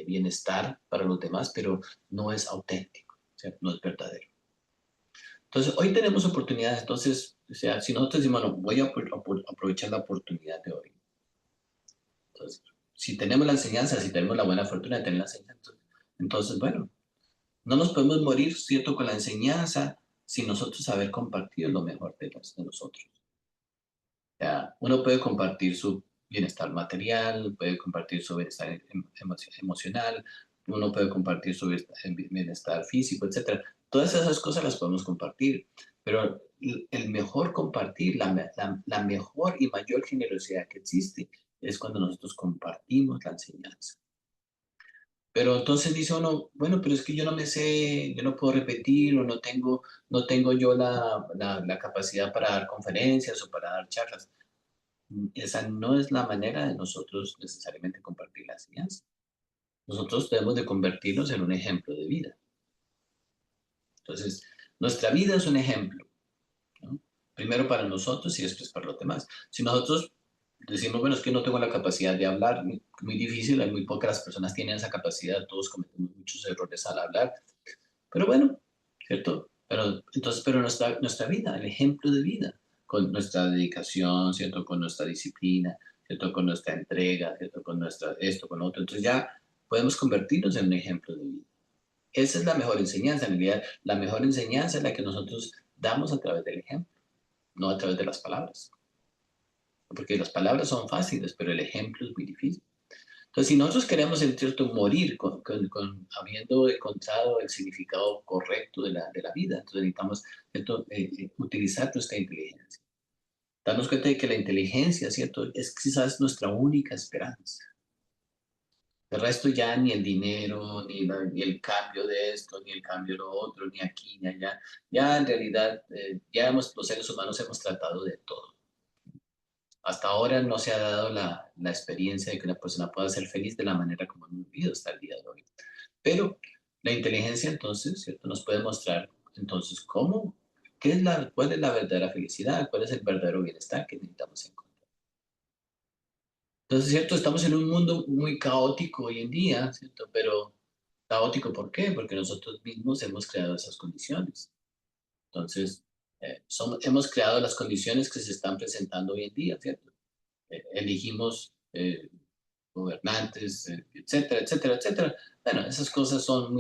bienestar para los demás, pero no es auténtico, ¿cierto? No es verdadero. Entonces, hoy tenemos oportunidades. Entonces, o sea, si nosotros decimos, bueno, voy a aprovechar la oportunidad de hoy. Entonces, si tenemos la enseñanza, si tenemos la buena fortuna de tener la enseñanza, entonces, bueno, no nos podemos morir, ¿cierto?, con la enseñanza sin nosotros haber compartido lo mejor de nosotros. O sea, uno puede compartir su bienestar material, puede compartir su bienestar emocional, uno puede compartir su bienestar físico, etcétera. Todas esas cosas las podemos compartir, pero el mejor compartir, la mejor y mayor generosidad que existe es cuando nosotros compartimos la enseñanza. Pero entonces dice uno, bueno, pero es que yo no me sé, yo no puedo repetir o no tengo yo la capacidad para dar conferencias o para dar charlas. Esa no es la manera de nosotros necesariamente compartir la enseñanza. Nosotros debemos de convertirnos en un ejemplo de vida. Entonces, nuestra vida es un ejemplo, ¿no? Primero para nosotros y después para los demás. Si nosotros decimos, bueno, es que no tengo la capacidad de hablar, muy difícil, hay muy pocas personas tienen esa capacidad, todos cometemos muchos errores al hablar, pero bueno, ¿cierto? Pero nuestra vida, el ejemplo de vida, con nuestra dedicación, ¿cierto? Con nuestra disciplina, ¿cierto? Con nuestra entrega, ¿cierto? Con nuestra esto, con lo otro. Entonces ya podemos convertirnos en un ejemplo de vida. Esa es la mejor enseñanza, en realidad. La mejor enseñanza es la que nosotros damos a través del ejemplo, no a través de las palabras. Porque las palabras son fáciles, pero el ejemplo es muy difícil. Entonces, si nosotros queremos, en cierto, morir habiendo encontrado el significado correcto de la vida, entonces necesitamos, ¿cierto? Utilizar nuestra inteligencia. Darnos cuenta de que la inteligencia, ¿cierto? Es quizás nuestra única esperanza. El resto ya ni el dinero, ni el cambio de esto, ni el cambio de lo otro, ni aquí, ni allá. Ya en realidad, los seres humanos hemos tratado de todo. Hasta ahora no se ha dado la experiencia de que una persona pueda ser feliz de la manera como hemos vivido hasta el día de hoy. Pero la inteligencia entonces, ¿cierto? Nos puede mostrar entonces cuál es la verdadera felicidad, cuál es el verdadero bienestar que necesitamos encontrar. Entonces, ¿cierto? Estamos en un mundo muy caótico hoy en día, ¿cierto? Pero caótico, ¿por qué? Porque nosotros mismos hemos creado esas condiciones. Entonces, hemos creado las condiciones que se están presentando hoy en día, ¿cierto? Elegimos gobernantes, etcétera, etcétera, etcétera. Bueno, esas cosas son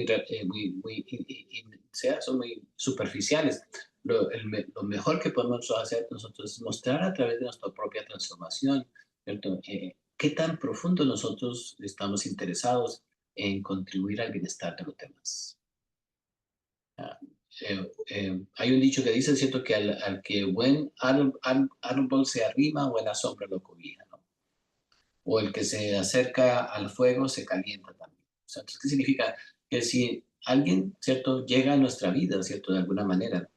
son muy superficiales. Lo mejor que podemos hacer nosotros es mostrar a través de nuestra propia transformación, ¿cierto? Qué tan profundo nosotros estamos interesados en contribuir al bienestar de los demás. Ah, hay un dicho que dice, ¿cierto? Que al que buen árbol se arrima, buena sombra lo cobija, ¿no? O el que se acerca al fuego se calienta también. O sea, entonces, ¿qué significa? Que si alguien, ¿cierto?, llega a nuestra vida, ¿cierto?, de alguna manera,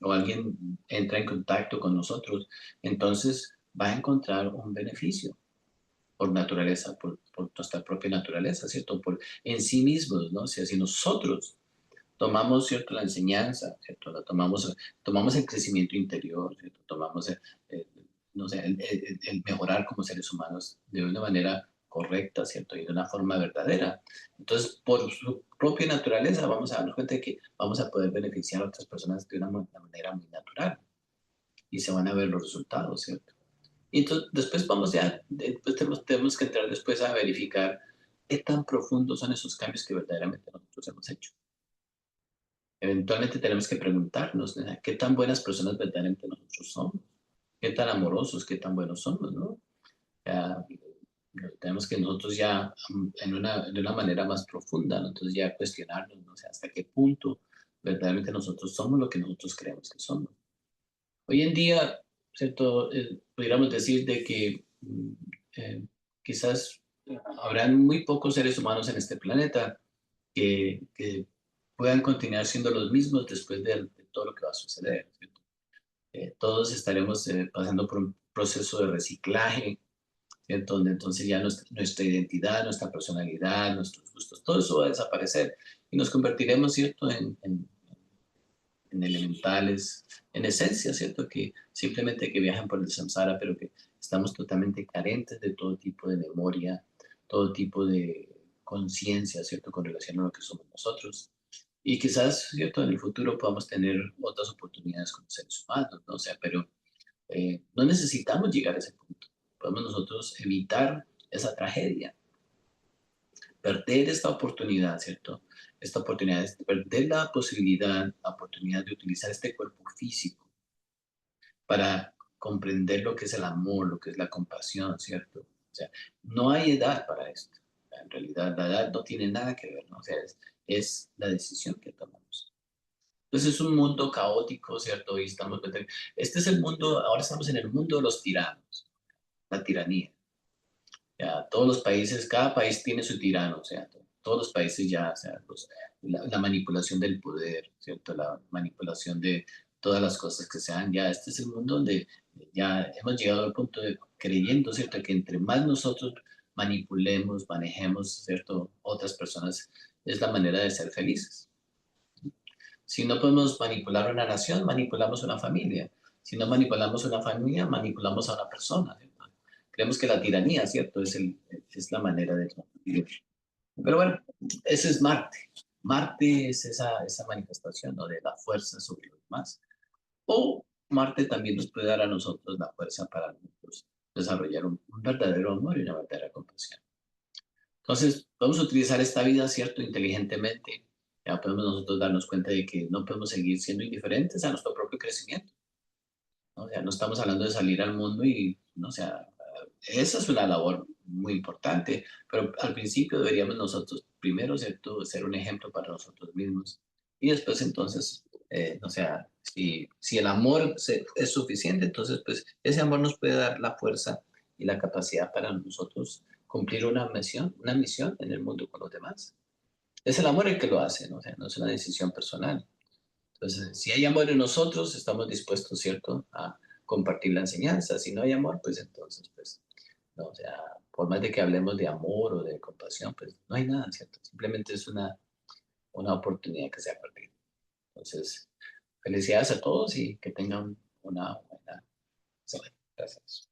o alguien entra en contacto con nosotros, entonces va a encontrar un beneficio por naturaleza, por nuestra propia naturaleza, ¿cierto? En sí mismos, ¿no? O sea, si nosotros tomamos, ¿cierto?, la enseñanza, ¿cierto? Tomamos el crecimiento interior, ¿cierto? Tomamos, el- no sé, el mejorar como seres humanos de una manera correcta, ¿cierto? Y de una forma verdadera. Entonces, por su propia naturaleza, vamos a darnos cuenta de que vamos a poder beneficiar a otras personas de una manera muy natural y se van a ver los resultados, ¿cierto? Y entonces, después después tenemos que entrar después a verificar qué tan profundos son esos cambios que verdaderamente nosotros hemos hecho. Eventualmente tenemos que preguntarnos, ¿no? ¿Qué tan buenas personas verdaderamente nosotros somos? ¿Qué tan amorosos, qué tan buenos somos, no? Ya, tenemos que nosotros ya de una manera más profunda, ¿no? Entonces ya cuestionarnos, ¿no? O sea, hasta qué punto verdaderamente nosotros somos lo que nosotros creemos que somos. Hoy en día, ¿cierto? Pudiéramos decir de que eh, quizás habrán muy pocos seres humanos en este planeta que puedan continuar siendo los mismos después de todo lo que va a suceder, ¿cierto? Todos estaremos pasando por un proceso de reciclaje, ¿cierto? Donde entonces ya nuestra identidad, nuestra personalidad, nuestros gustos, todo eso va a desaparecer y nos convertiremos, ¿cierto?, en elementales, en esencia, ¿cierto? Que simplemente que viajan por el samsara, pero que estamos totalmente carentes de todo tipo de memoria, todo tipo de conciencia, ¿cierto? Con relación a lo que somos nosotros. Y quizás, ¿cierto? En el futuro podamos tener otras oportunidades como seres humanos, ¿no? O sea, pero no necesitamos llegar a ese punto. Podemos nosotros evitar esa tragedia, perder esta oportunidad, ¿cierto? Esta oportunidad es perder la oportunidad de utilizar este cuerpo físico para comprender lo que es el amor, lo que es la compasión, ¿cierto? O sea, no hay edad para esto. En realidad, la edad no tiene nada que ver, ¿no? O sea, es la decisión que tomamos. Entonces es un mundo caótico, ¿cierto? Y este es el mundo, ahora estamos en el mundo de los tiranos, la tiranía. Ya, todos los países, cada país tiene su tirano, o sea, todos los países ya, o sea, la manipulación del poder, ¿cierto? La manipulación de todas las cosas que sean, ya este es el mundo donde ya hemos llegado al punto de creyendo, ¿cierto? Que entre más nosotros manipulemos, manejemos, ¿cierto? Otras personas, es la manera de ser felices. Si no podemos manipular una nación, manipulamos una familia. Si no manipulamos una familia, manipulamos a una persona, ¿cierto? Creemos que la tiranía, ¿cierto? Es la manera de vivir. Pero bueno, ese es Marte. Marte es esa manifestación, ¿no?, de la fuerza sobre los demás. O Marte también nos puede dar a nosotros la fuerza para nosotros desarrollar un verdadero amor y una verdadera compasión. Entonces, podemos utilizar esta vida, ¿cierto?, inteligentemente. Ya podemos nosotros darnos cuenta de que no podemos seguir siendo indiferentes a nuestro propio crecimiento, ¿no? O sea, no estamos hablando de salir al mundo y, no, o sea, esa es una labor muy importante, pero al principio deberíamos nosotros primero, ¿cierto?, ser un ejemplo para nosotros mismos y después entonces, o sea, si el amor es suficiente, entonces pues ese amor nos puede dar la fuerza y la capacidad para nosotros cumplir una misión en el mundo con los demás. Es el amor el que lo hace, ¿no? O sea, no es una decisión personal. Entonces, si hay amor en nosotros, estamos dispuestos, ¿cierto?, a compartir la enseñanza. Si no hay amor, pues entonces, pues, no, o sea, por más de que hablemos de amor o de compasión, pues no hay nada, ¿cierto? Simplemente es una oportunidad que se ha perdido. Entonces, felicidades a todos y que tengan una buena semana. Gracias.